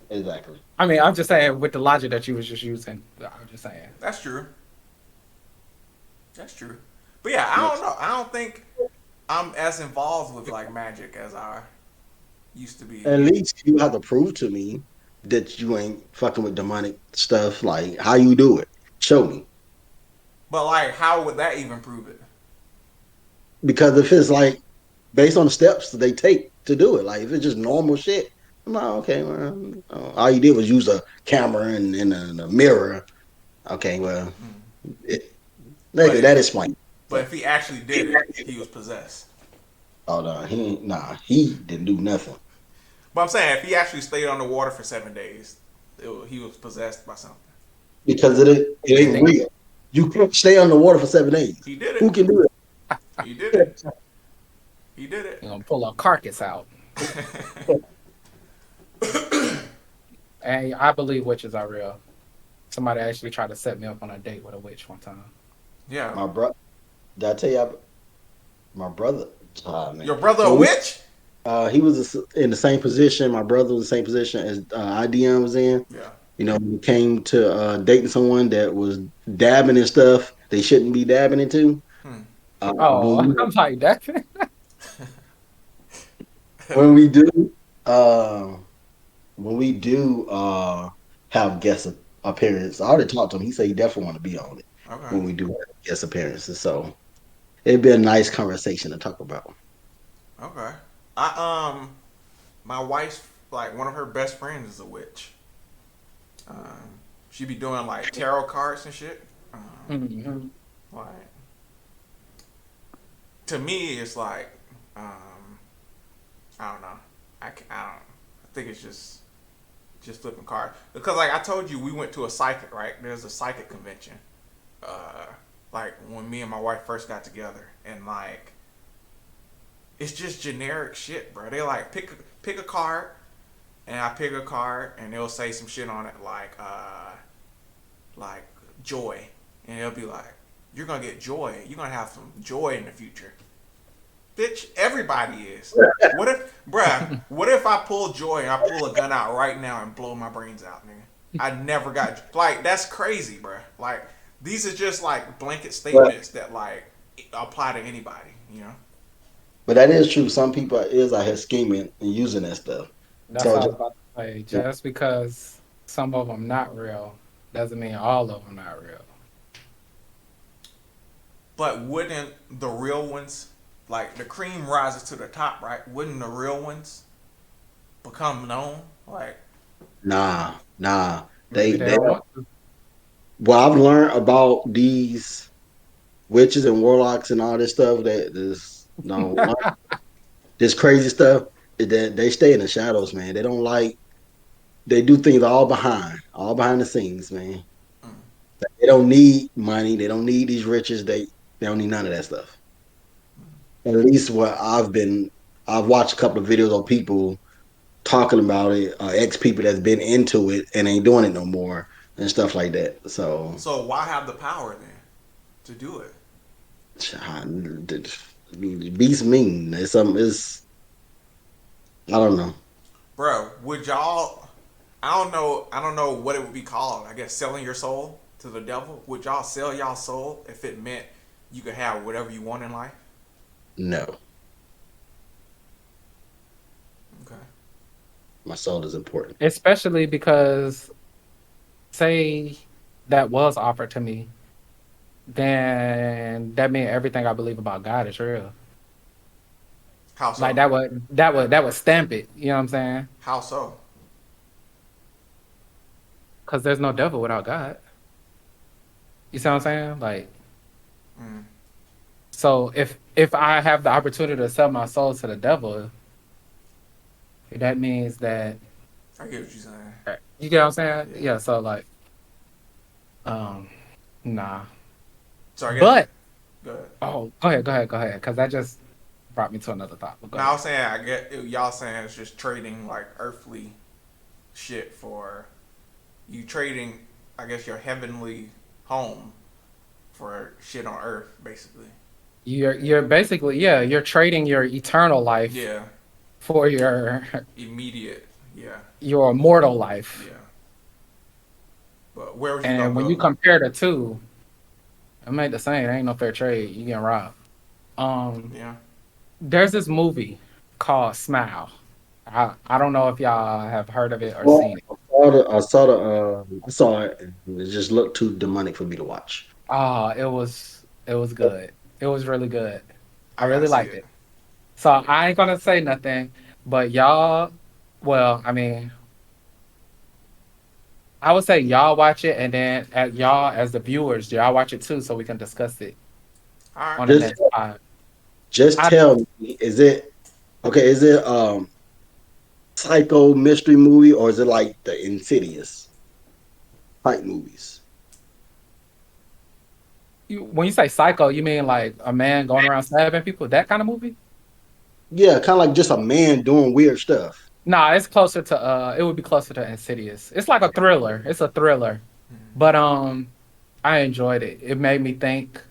exactly. I mean, I'm just saying with the logic that you was just using. I'm just saying. That's true. That's true. But yeah, I don't Next. know. I don't think I'm as involved with like magic as I used to be. At least you have to prove to me that you ain't fucking with demonic stuff. Like how you do it. Show me. But like, how would that even prove it? Because if it's like based on the steps that they take to do it, like if it's just normal shit, I'm like, okay, well, all you did was use a camera and a mirror. Okay, well, Mm. it, But nigga, that explains. but if he actually did it, he was possessed. Oh no, he didn't do nothing But I'm saying if he actually stayed underwater for 7 days, he was possessed by something. because it You ain't think real. You can't stay underwater for 7 days. He did Who it. can do He did it. He did it. You're gonna pull a carcass out. And I believe witches are real. Somebody actually tried to set me up on a date with a witch one time. Yeah. My bro, did I tell you? My brother, man. Your brother a When we, witch? he was in the same position. My brother was the same position as IDM was in. Yeah. When it came to dating someone that was dabbing and stuff they shouldn't be dabbing into. Hmm. When Oh, we I'm like that. when we do uh, when we do have guest appearance, I already talked to him. He said he definitely want to be on it Okay. when we do have guest appearances. So it'd be a nice conversation to talk about. Okay. My wife's like one of her best friends is a witch. She be doing like tarot cards and shit. Mhm. Like to me, it's like um, I don't know. I don't. I think it's just flipping cards because like I told you, we went to a psychic. Right? There's a psychic convention. Uh, like when me and my wife first got together, and like it's just generic shit, bro. They like pick a card, and I pick a card, and they'll say some shit on it like joy, and they'll be like, "You're gonna get joy. You're gonna have some joy in the future." Bitch, everybody is. What if, bruh? What if I pull joy and I pull a gun out right now and blow my brains out, nigga? I never got like that's crazy, bruh. Like these are just like blanket But statements that like apply to anybody, you know? but that is true. Some people is out here scheming and using that stuff. That's So what I just, was about to say. Just because some of them not real doesn't mean all of them not real. But wouldn't the real ones, like the cream rises to the top, right? Wouldn't the real ones become known? Like, nah. Maybe they They don't want to. what I've learned about these witches and warlocks and all this stuff that this no this crazy stuff is that they stay in the shadows, man. They don't like they do things all behind the scenes, man. mm, They don't need money. They don't need these riches. They don't need none of that stuff. At least I've watched a couple of videos of people talking about it, ex people that's been into it and ain't doing it no more and stuff like that. So, so why have the power then to do it? beast mean. It's something. It's I don't know. Bro, would y'all, I don't know what it would be called. I guess selling your soul to the devil. Would y'all sell y'all soul if it meant you could have whatever you want in life? No, Okay. my soul is important. Especially because, say, that was offered to me, then that means everything I believe about God is real. How Like so? that would stamp it. You know what I'm saying? How so? Because there's no devil without God. You see what I'm saying? Like, Mm, so if I have the opportunity to sell my soul to the devil, that means that I get what you're saying. you get what I'm saying? Yeah. Yeah. So like, um, nah. So I guess, But good. oh, go ahead, because that just brought me to another thought. But go Now I ahead. was saying, I get y'all saying it's just trading like earthly shit for you trading, I guess, your heavenly home for shit on earth, basically. You're basically, yeah, you're trading your eternal life Yeah, for your immediate. Yeah, your mortal life. yeah. But where was you gonna And when you go? compare the two, it ain't the same. It ain't no fair trade. You getting robbed. Um, Yeah. there's this movie called Smile. I don't know if y'all have heard of it or Well, seen it. I saw it, and it just looked too demonic for me to watch. Ah, it was good. It was really good. I I gotta really see liked it. it. So I ain't gonna say nothing, but y'all, well, I mean, I would say y'all watch it, and then at y'all as the viewers, y'all watch it too, so we can discuss it All right. on the Just next pod. just I tell me, is it okay? Is it psycho mystery movie or is it like the Insidious type movies? when you say psycho, you mean like a man going around stabbing people, that kind of movie? Yeah, kind of like just a man doing weird stuff. Nah, it's closer to it would be closer to Insidious. It's like a thriller. It's a thriller. But I enjoyed it. It made me think.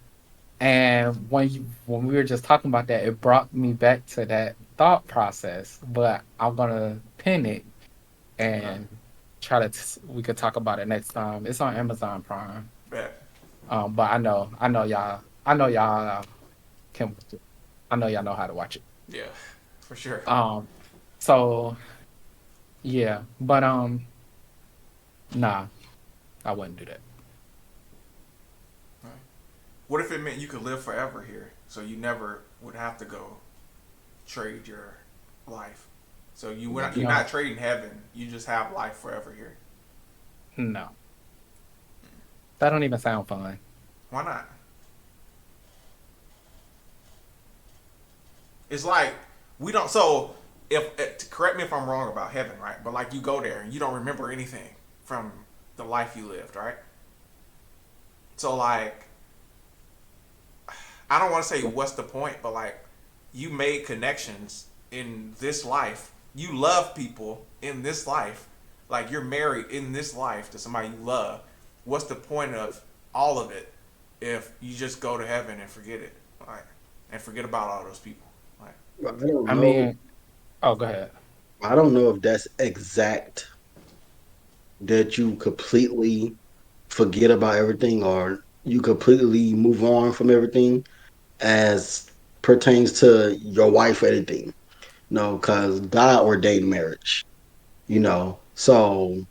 And when we were just talking about that, it brought me back to that thought process. But I'm gonna pin it Okay. and we could talk about it next time. It's on Amazon Prime. Bet. But I know y'all can, I know y'all know how to watch it. Yeah. For sure. Um, so yeah, but nah, I wouldn't do that. Right. What if it meant you could live forever here, so you never would have to go trade your life? So you're No, not trading heaven. You just have life forever here. no, that don't even sound fun. Why not? It's like we don't. So if correct me if I'm wrong about heaven, right? But like you go there and you don't remember anything from the life you lived, right? So like I don't want to say what's the point, but like you made connections in this life. You love people in this life. Like you're married in this life to somebody you love. What's the point of all of it if you just go to heaven and forget it? Like and forget about all those people. Like I don't I know. mean, oh, go ahead. I don't know if that's exact that you completely forget about everything or you completely move on from everything as pertains to your wife or anything. No, because God ordained marriage, So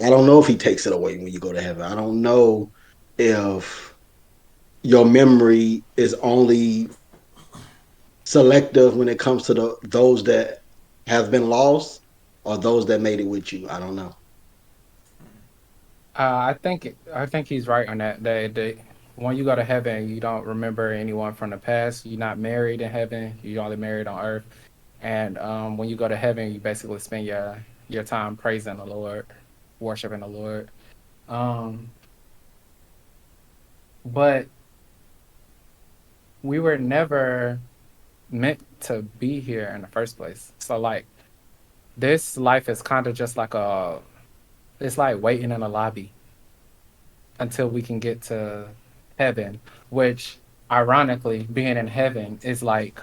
I don't know if he takes it away when you go to heaven. I don't know if your memory is only selective when it comes to those that have been lost or those that made it with you. I don't know. I think he's right on that. When you go to heaven, you don't remember anyone from the past. You're not married in heaven. You only married on earth. And when you go to heaven, you basically spend your time praising the Lord, worshiping the Lord. Um, but we were never meant to be here in the first place. So like this life is kind of just like it's like waiting in a lobby until we can get to heaven, which ironically, being in heaven is like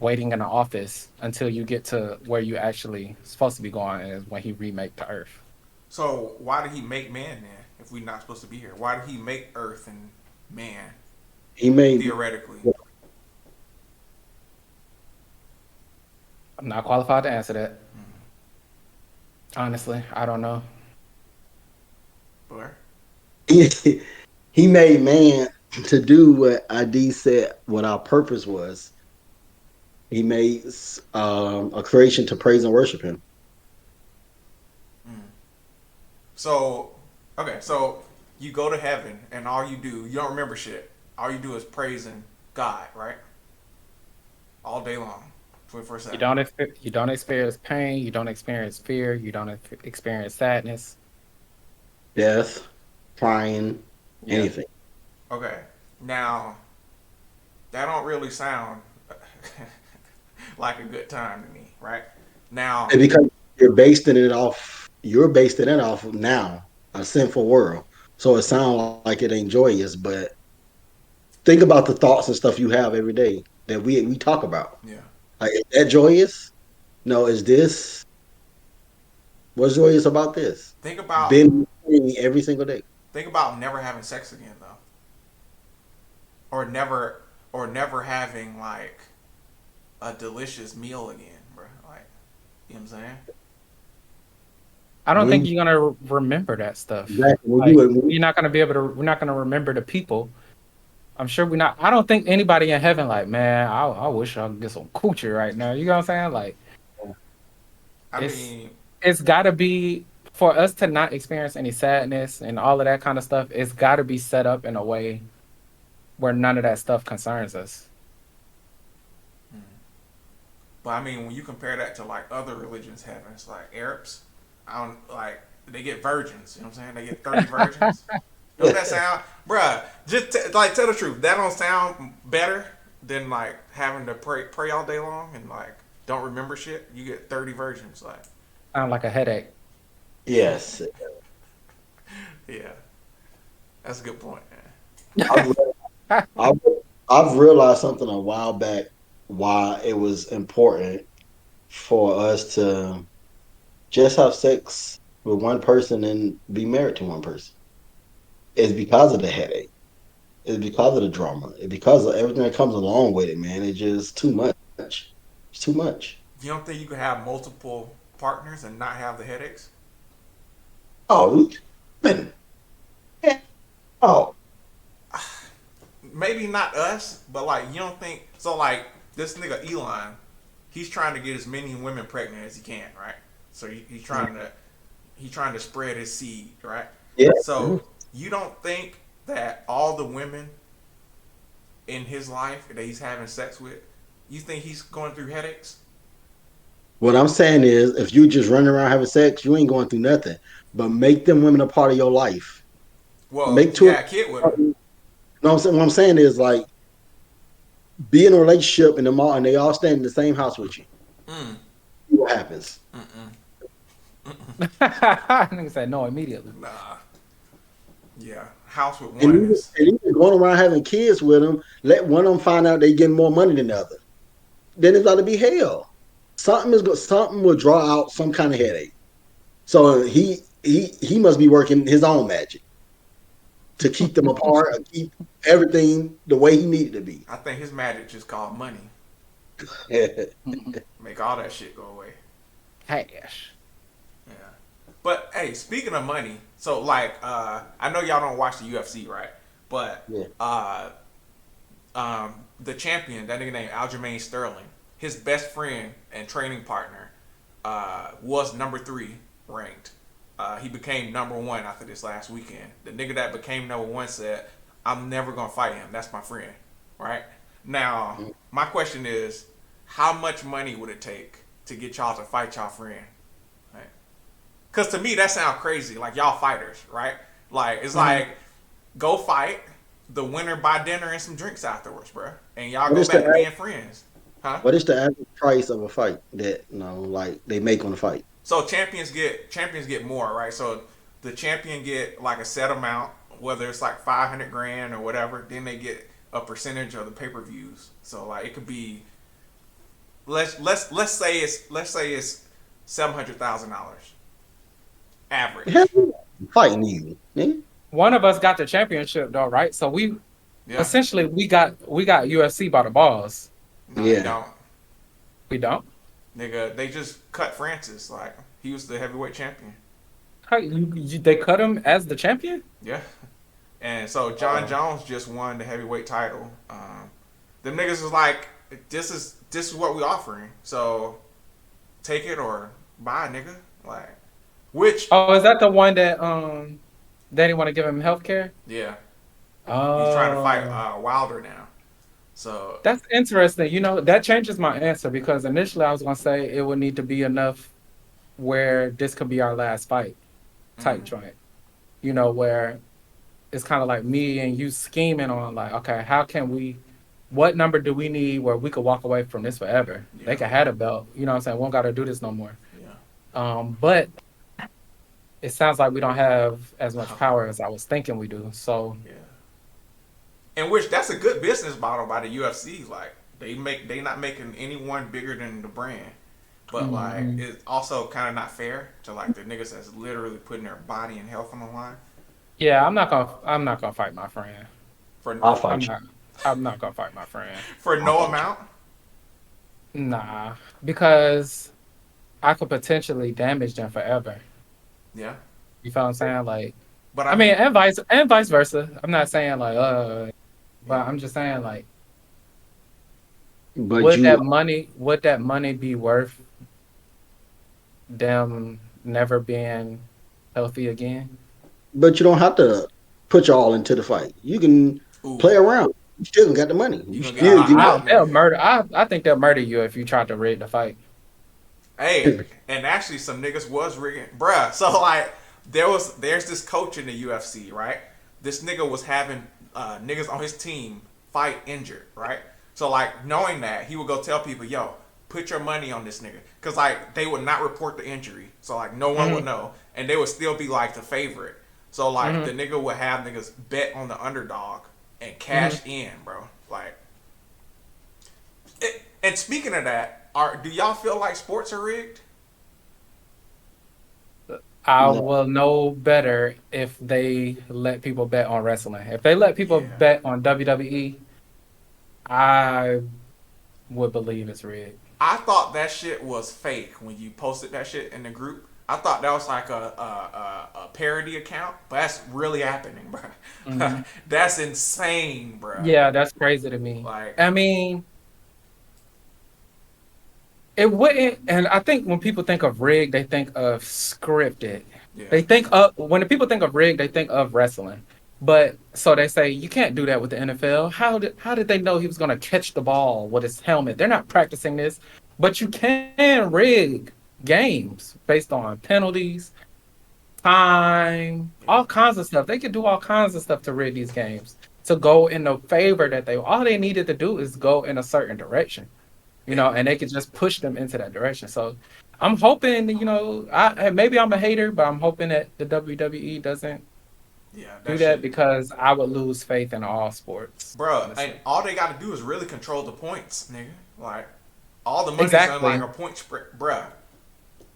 waiting in the office until you get to where you actually supposed to be going is when he remake the earth. so why did he make man then if we're not supposed to be here? Why did he make Earth and man He made theoretically? I'm not qualified to answer that. Honestly, I don't know. But he made man to do what ID said what our purpose was. He made a creation to praise and worship him. so okay, so you go to heaven and all you don't remember shit. All you do is praising God, right? All day long, 24/7. You don't experience pain. You don't experience fear. You don't experience sadness. Death, crying, Yeah. anything. Okay, now that don't really sound like a good time to me, right? Now, And because you're basing it off of now, a sinful world. So it sounds like it ain't joyous, but think about the thoughts and stuff you have every day that we talk about. yeah. Like, is that joyous? No, is this what's joyous about this? Think about Been every single day. think about never having sex again though, or never having like a delicious meal again, bro. Like, you know what I'm saying? I don't think When you're gonna remember that stuff. exactly when Like you you're not gonna be able to. We're not gonna remember the people. I'm sure we're not. I don't think anybody in heaven like, man. I wish I could get some coochie right now. You know what I'm saying? Like I it's mean, it's got to be for us to not experience any sadness and all of that kind of stuff. It's got to be set up in a way where none of that stuff concerns us. but I mean, when you compare that to like other religions' heavens, like Arabs, I don't like they get virgins. You know what I'm saying? They get 30 virgins. Don't that sound, bruh? Just like tell the truth. That don't sound better. than like having to pray all day long and like don't remember shit. You get 30 versions. Like, Sound like a headache. Yes, yeah, that's a good point, man. I've I've, I've realized something a while back why it was important for us to just have sex with one person and be married to one person. It's because of the headache. It's because of the drama. It's because of everything that comes along with it, man. It's just too much. It's too much. You don't think you could have multiple partners and not have the headaches? Oh, man. Oh, Maybe not us, but like you don't think so. Like this nigga Elon, he's trying to get as many women pregnant as he can, right? So he's trying to spread his seed, right? yeah. So you don't think that all the women in his life that he's having sex with, you think he's going through headaches? What I'm saying is, if you just running around having sex, you ain't going through nothing. But make them women a part of your life. Well, Make he two. had a kid with him. You know what I'm saying? What I'm saying is like be in a relationship and they all stand in the same house with you. Mm, See what happens? mm-mm, Nigga said no immediately. nah. Yeah, house with And one even, is. and even going around having kids with them, let one of them find out they getting more money than the other. Then it's got to be hell. Something will draw out some kind of headache. So he must be working his own magic to keep them apart, or keep everything the way he needed to be. I think his magic just called money. Make all that shit go away. Cash. Yeah. But hey, speaking of money, so like I know y'all don't watch the UFC, right? But Yeah. the champion, that nigga named Aljamain Sterling, his best friend and training partner, was number 3 ranked. He became number 1 after this last weekend. The nigga that became number 1 said, "I'm never gonna fight him. That's my friend." Right now, my question is, how much money would it take to get y'all to fight y'all friend? Right? Because to me, that sounds crazy. Like y'all fighters, right? Like it's like go fight. The winner buy dinner and some drinks afterwards, bro, and y'all What go is the back to being friends, huh? what is the average price of a fight that like they make on a fight? So champions get more, right? So the champion get like a set amount, whether it's like 500 grand or whatever. Then they get a percentage of the pay per views. So like it could be let's say it's $700,000 Hell, average. fighting you, man. One of us got the championship though, right? So we Yeah, essentially we got UFC by the balls. no, they Yeah. don't, We don't. nigga. They just cut Francis. Like he was the heavyweight champion. How, they cut him as the champion? Yeah, and so John Jones just won the heavyweight title. Them niggas is like, this is what we offering. So take it or buy, nigga. Like, which Oh, is that the one that they didn't want to give him health care? yeah, he's trying to fight Oh, Wilder now. So that's interesting. You know, that changes my answer because initially I was gonna say it would need to be enough where this could be our last fight type mm, joint. You know, where it's kind of like me and you scheming on like, okay, how can we what number do we need where we could walk away from this forever? They yeah, could have a belt, you know what I'm saying? We don't gotta do this no more. yeah, But it sounds like we don't have as much power as I was thinking we do. So yeah. And which that's a good business model by the UFC. Like they not making anyone bigger than the brand. But like mhm. it's also kind of not fair to like the niggas that's literally putting their body and health on the line Yeah, I'm not gonna fight my friend. for I'll I'm fight you. not I'm not gonna fight my friend. for I'll no fight you. amount. Nah, because I could potentially damage them forever. Yeah, You feel what I'm saying? Like, but I I mean, mean, and vice versa. I'm not saying like, but yeah. I'm just saying like, But would that money be worth them never being healthy again? but you don't have to put your all into the fight. You can Ooh, play around. You still got the money. you You gonna get a still hot get I mouth, money. they'll nigga. murder. I think they'll murder you if you try to rig the fight. Hey, and actually, some niggas was rigging, bruh. So like, there's this coach in the UFC, right? This nigga was having niggas on his team fight injured, right? So like knowing that, he would go tell people, "Yo, put your money on this nigga," because like they would not report the injury, so like no one would Hmm. know, and they would still be like the favorite. So like Hmm. the nigga would have niggas bet on the underdog and Hmm. cash in, bro. Like, and speaking of that, do y'all feel like sports are rigged? I No, will know better if they let people bet on wrestling. If they let people Yeah. bet on WWE, I would believe it's rigged. I thought that shit was fake when you posted that shit in the group. I thought that was like a parody account, but that's really happening, bro. Hmm. That's insane, bro. Yeah, that's crazy to me. Like, I mean, it wouldn't, and I think when people think of rigged, they think of scripted. yeah, They think of when the people think of rigged, they think of wrestling. But so they say you can't do that with the NFL. How did they know he was going to catch the ball with his helmet? They're not practicing this, but you can rig games based on penalties, time, yeah. all kinds of stuff. They could do all kinds of stuff to rid these games to go in the favor that they all they needed to do is go in a certain direction, It, and they could just push them into that direction. So I'm hoping, maybe I'm a hater, but I'm hoping that the WWE doesn't yeah, do that that shit, because I would lose faith in all sports, bro. And honestly. all they got to do is really control the points, nigga. Like, all the money's on like Exactly. a point spread, bro.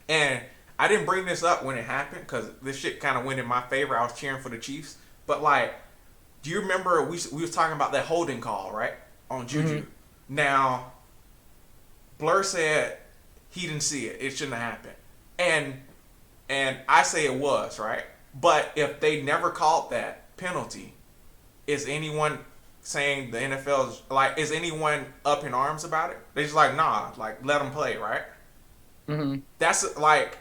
And I didn't bring this up when it happened because this shit kind of went in my favor. I was cheering for the Chiefs, but like, do you remember we was talking about that holding call right on Juju? Hmm. Now Blur said he didn't see it. It shouldn't have happened. And I say it was, right? But if they never called that penalty, is anyone saying the NFL's like is anyone up in arms about it? They just like, nah, like let them play, right? Hmm. That's like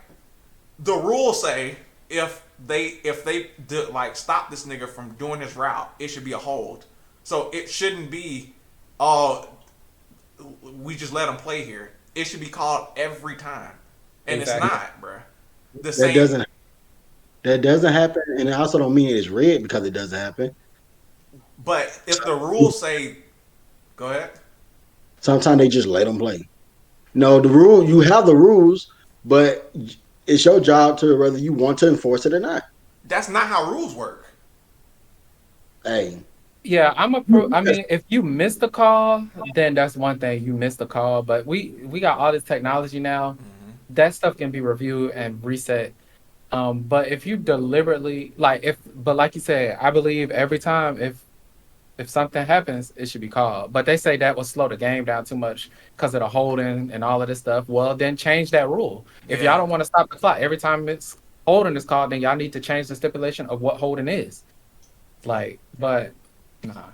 the rules say if they do, like stop this nigga from doing his route, it should be a hold. So it shouldn't be oh we just let him play here. It should be called every time, and it's Exactly. not, bruh. The that same, doesn't that doesn't happen, and I also don't mean it's rigged because it doesn't happen. but if the rules say, go ahead. Sometimes they just let them play. No, the rule you have the rules, but it's your job to whether you want to enforce it or not. That's not how rules work. Hey, Yeah, I mean, if you miss the call, then that's one thing. You missed the call, but we got all this technology now. That stuff can be reviewed and reset. But if you deliberately but like you said, I believe every time if something happens, it should be called. But they say that will slow the game down too much because of the holding and all of this stuff. Well, then change that rule. If y'all Yeah, don't want to stop the clock every time it's holding is called, then y'all need to change the stipulation of what holding is. But nah.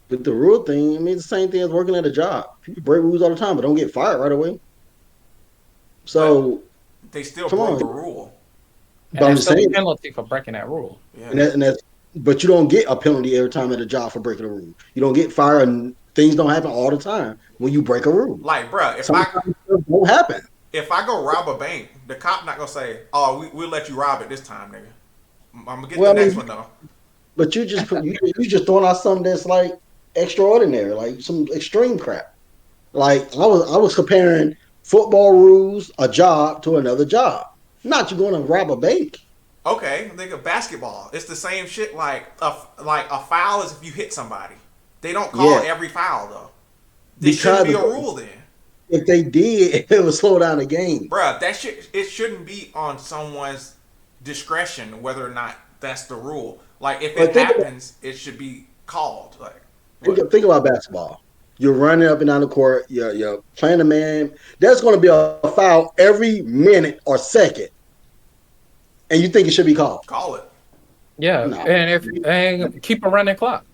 with the rule thing, I mean, it's the same thing as working at a job. People break rules all the time, but don't get fired right away. but So they still come broke on, a rule. And but I'm there's just still a saying, penalty for breaking that rule. Yeah, and that's but you don't get a penalty every time at a job for breaking a rule. You don't get fired, and things don't happen all the time when you break a rule. like, bruh, Sometimes it won't happen. if I go rob a bank, the cop not gonna say, "Oh, we'll let you rob it this time, nigga." I'm gonna get the Well, I next mean, one though. but you just throwing out something that's like extraordinary, like some extreme crap. Like I was comparing football rules, a job to another job. Not you going to rob a bank. Okay, nigga, basketball. It's the same shit. Like a foul is if you hit somebody. They don't call Yeah, every foul though. This shouldn't because be a rule then, if they did, it would slow down the game. bruh. That shit. It shouldn't be on someone's discretion whether or not that's the rule. Like if it But happens, it should be called. Like what? think about basketball. You're running up and down the court. You're playing a man. There's going to be a foul every minute or second, and you think it should be called? Call it. Yeah, No, and keep a running clock.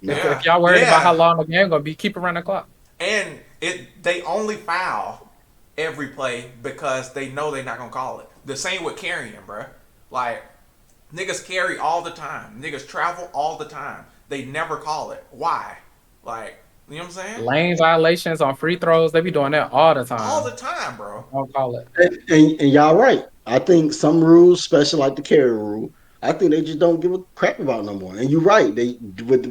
If no. Yeah, y'all worried about how yeah. long the game gonna be, keep a running clock. And they only foul every play because they know they're not gonna call it. The same with carrying, bruh. Like niggas carry all the time. Niggas travel all the time. They never call it. Why? Like, you know what I'm saying? Lane violations on free throws, they be doing that all the All the time. time, bro. Don't call it. And y'all right. I think some rules, especially like the carry rule, I think they just don't give a crap about no more. And you're right. They with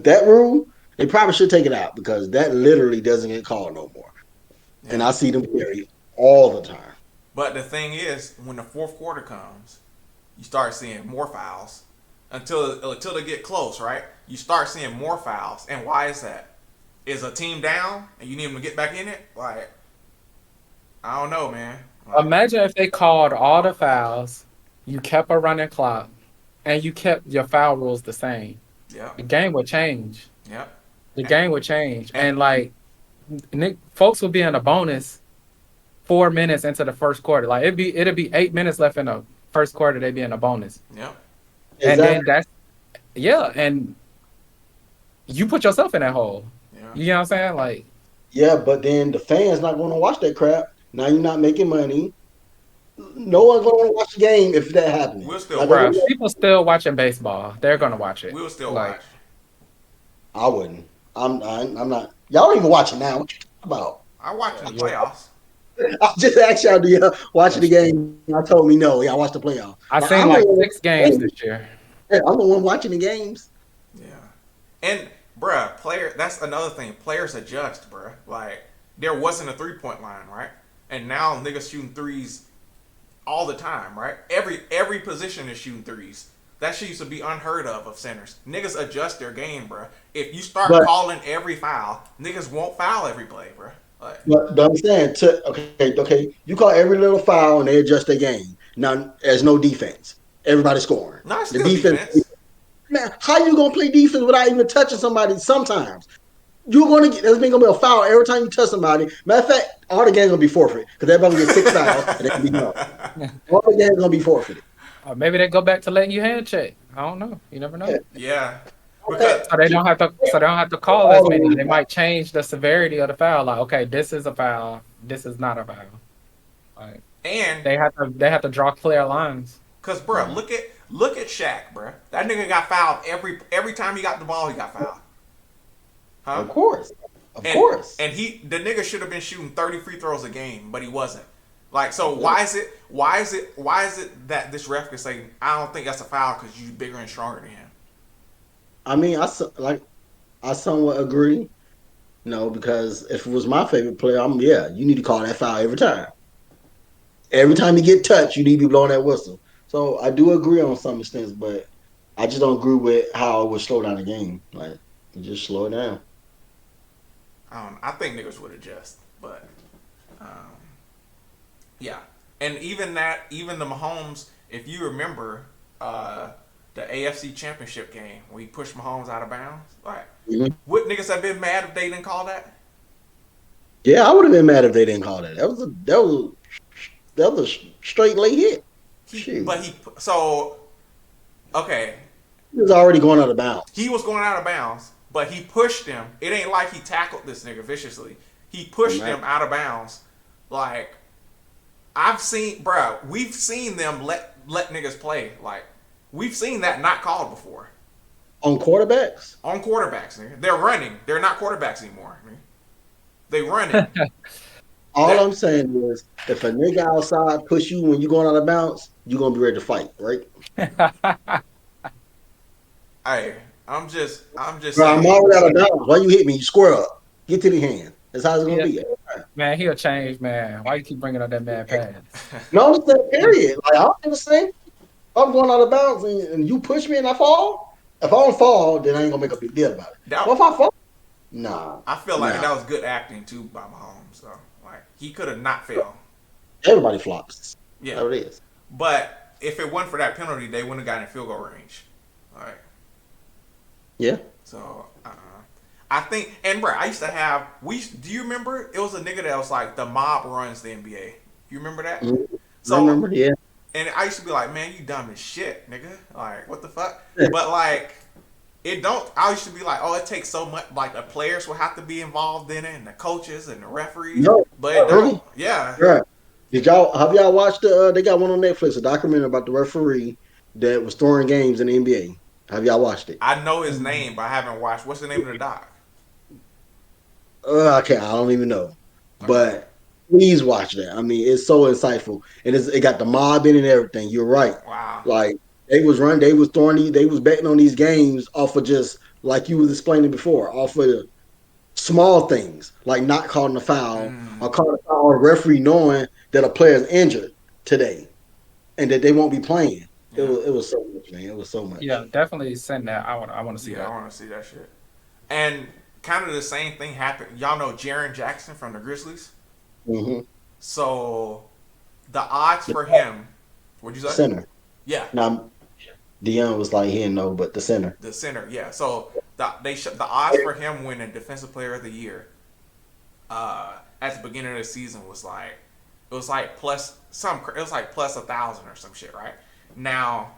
that rule, They probably should take it out because that literally doesn't get called no more. And Yeah. I see them carry all the time. But the thing is, when the fourth quarter comes, you start seeing more fouls until they get close, right? You start seeing more fouls, and why is that? Is a team down and you need them to get back in it? Like, I don't know, man. Like, Imagine if they called all the fouls, you kept a running clock, and you kept your foul rules the same. yeah, The game would change. yeah, The and, game would change, and and like folks would be in a bonus 4 minutes into the first quarter. Like it'd be 8 minutes left in the first quarter. They'd be in a bonus, yeah, and then Exactly. that's yeah, and you put yourself in that hole. yeah. You know what I'm saying? Like, Yeah, but then the fans not going to watch that crap. Now you're not making money. No one's going to watch the game if that happening. We'll still Like I bro, watch. said, people still watching baseball. They're gonna watch it. We'll still Like, watch. I wouldn't. I'm not. Y'all don't even watch it now. What you talking about? I watch in yeah, the you. playoffs. I just asked y'all, do you watch the That's true. game? I told me no. Yeah, I watched the playoff. I Like seen I'm the like one. 6 games this year. I'm the one watching the games. Yeah, and bruh, player. That's another thing. Players adjust, bruh. Like, there wasn't a 3-point line, right? And now niggas shooting threes all the time, right? Every position is shooting threes. That shit used to be unheard of centers. Niggas adjust their game, bruh. If you start But calling every foul, niggas won't foul every play, bruh. Like, but I'm saying, okay, you call every little foul and they adjust their game. Now there's no defense. Everybody's scoring. no, it's The still defense. defense. Man, how you gonna play defense without even touching somebody? Sometimes you're gonna get there's gonna be a foul every time you touch somebody. Matter of fact, all the games gonna be forfeit because everybody gonna get 6 fouls and they can be done. All the games gonna be forfeited. Or maybe they go back to letting you hand check. I don't know. You never know. Yeah. Yeah, because So they don't have to. So they don't have to call as All many. the They might change the severity of the foul. Like, okay, this is a foul. This is not a foul. Like and they have to. They have to draw clear lines. cause bruh, look at Shaq, bruh. That nigga got fouled every time he got the ball. He got fouled, huh? Of course, of And course. the nigga should have been shooting 30 free throws a game, but he wasn't. Like, so why is it that this ref can say I don't think that's a foul because you bigger and stronger than him? I mean, I somewhat agree. No, because if it was my favorite player, you need to call that foul every time. Every time you get touched, you need to be blowing that whistle. So I do agree on some extents, but I just don't agree with how it would slow down the game. Like, you just slow it down. I don't know. I think niggas would adjust, but um, yeah. And even the Mahomes, if you remember the AFC Championship game when he pushed Mahomes out of bounds, like, Mhm. would niggas have been mad if they didn't call that? Yeah, I would have been mad if they didn't call that. That was a straight late hit. Shoot, So okay, he was already going out of bounds. he was going out of bounds, but he pushed him. It ain't like he tackled this nigga viciously. He pushed Right. him out of bounds. Like, we've seen them let niggas play. Like, we've seen that not called before On quarterbacks, on quarterbacks. Nigga. They're running. They're not quarterbacks anymore. Nigga. They running. all That I'm saying is, if a nigga outside push you when you going out of bounds, you're gonna be ready to fight, right? hey, I'm just Bro, I'm saying. already out of bounds. Why you hit me? You square up. Get to the hand. That's how it's gonna Yeah, be. man, he'll change, man. Why you keep bringing up that man pass? No, I'm saying period. Like I don't understand. I'm going out of bounds and you push me and I fall. If I don't fall, then I ain't gonna make a big deal about it. But that if I fall, nah, I feel like nah. that was good acting too by Mahomes. So, like, he could have not failed. Everybody flops. Yeah, That's what it is. but if it wasn't for that penalty, they wouldn't have gotten in field goal range. All right. Yeah. So I think, and bro, I used to have. Do you remember? It was a nigga that was like the mob runs the NBA. You remember that? Mhm. I So, remember. Yeah. and I used to be like, man, you dumb as shit, nigga. Like, what the fuck? But like, it don't. I used to be like, oh, it takes so much. Like, the players will have to be involved in it, and the coaches and the referees. No, But it really? don't. Yeah. Right. Have y'all watched they got one on Netflix, a documentary about the referee that was throwing games in the NBA. Have y'all watched it? I know his name, but I haven't watched. What's the name of the doc? I don't even know. Okay. But please watch that. I mean, it's so insightful. And it got the mob in and everything. You're right. Wow. Like they was throwing they was betting on these games off of just like you was explaining before, off of the small things, like not calling a foul Mm, or calling a foul, or referee knowing that a player is injured today and that they won't be playing. yeah, It was so much, man. It was so Yeah, much. definitely send that. I want to see yeah, I that. want to see that shit. And kind of the same thing happened. Y'all know Jaren Jackson from the Grizzlies. Hmm. So the odds for him, what'd you say? Center. Yeah, Now, Dion was like, he didn't know, but the center. the center. Yeah. So the odds for him winning Defensive Player of the Year at the beginning of the season was like it was like plus some it was like plus 1,000 or some shit, right? Now,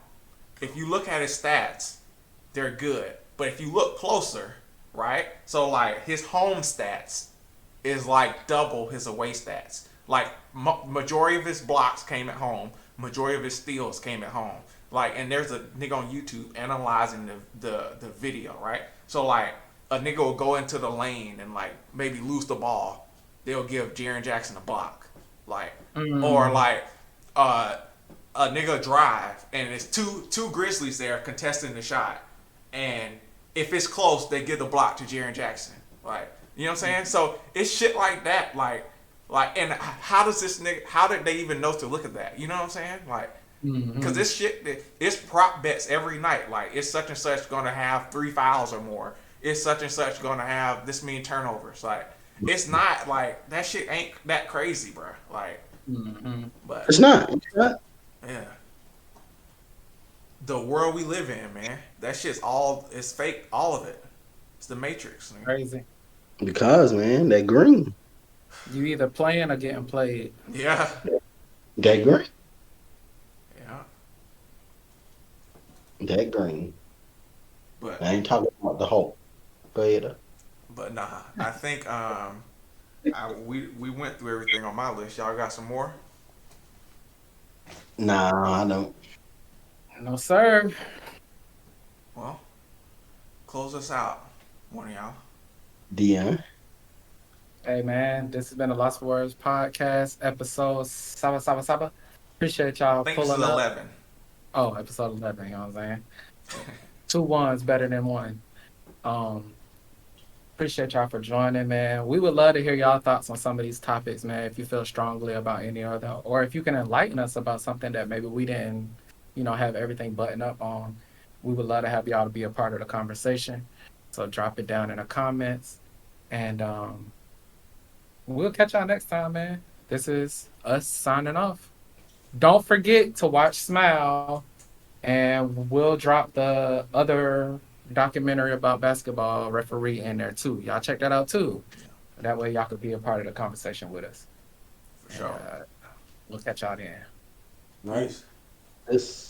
if you look at his stats, they're good. But if you look closer, right? So like his home stats is like double his away stats. Like majority of his blocks came at home. Majority of his steals came at home. Like, and there's a nigga on YouTube analyzing the video, right? So like a nigga will go into the lane and like maybe lose the ball. They'll give Jaren Jackson a block, like, or Mm, like uh a nigga drive and it's two Grizzlies there contesting the shot, and if it's close, they give the block to Jaren Jackson. Like, you know what I'm saying? So it's shit like that. And how does this nigga? How did they even know to look at that? You know what I'm saying? Like, because mm-hmm. this shit, it's prop bets every night. Like, it's such and such gonna have 3 fouls or more. It's such and such gonna have this many turnovers. Like, it's not like that shit ain't that crazy, bro. Like, Mm-hmm. but It's not. It's not. yeah, the world we live in, man. That shit's all it's fake. All of it. It's the Matrix. Man. Crazy. Because, man, that green. You either playing or getting played. Yeah, That green. yeah. That green. But I ain't talking about the Hulk. Go ahead. but nah. I think we went through everything on my list. Y'all got some more? Nah, I don't. No, sir. Well, close us out, one of y'all. Dion. Hey, man, this has been the Lost Words podcast, episode Saba Saba Saba. Appreciate I y'all think this is pulling up. 11. Oh, episode 11, you know what I'm saying? Two ones better than one. Um, Appreciate y'all for joining, man. We would love to hear y'all thoughts on some of these topics, man. If you feel strongly about any other, or if you can enlighten us about something that maybe we didn't, have everything buttoned up on, we would love to have y'all to be a part of the conversation. So drop it down in the comments, and we'll catch y'all next time, man. This is us signing off. Don't forget to watch Smile, and we'll drop the other documentary about basketball referee in there too. Y'all check that out too. Yeah, That way y'all could be a part of the conversation with us. for And sure. we'll catch y'all then. Right. Peace. This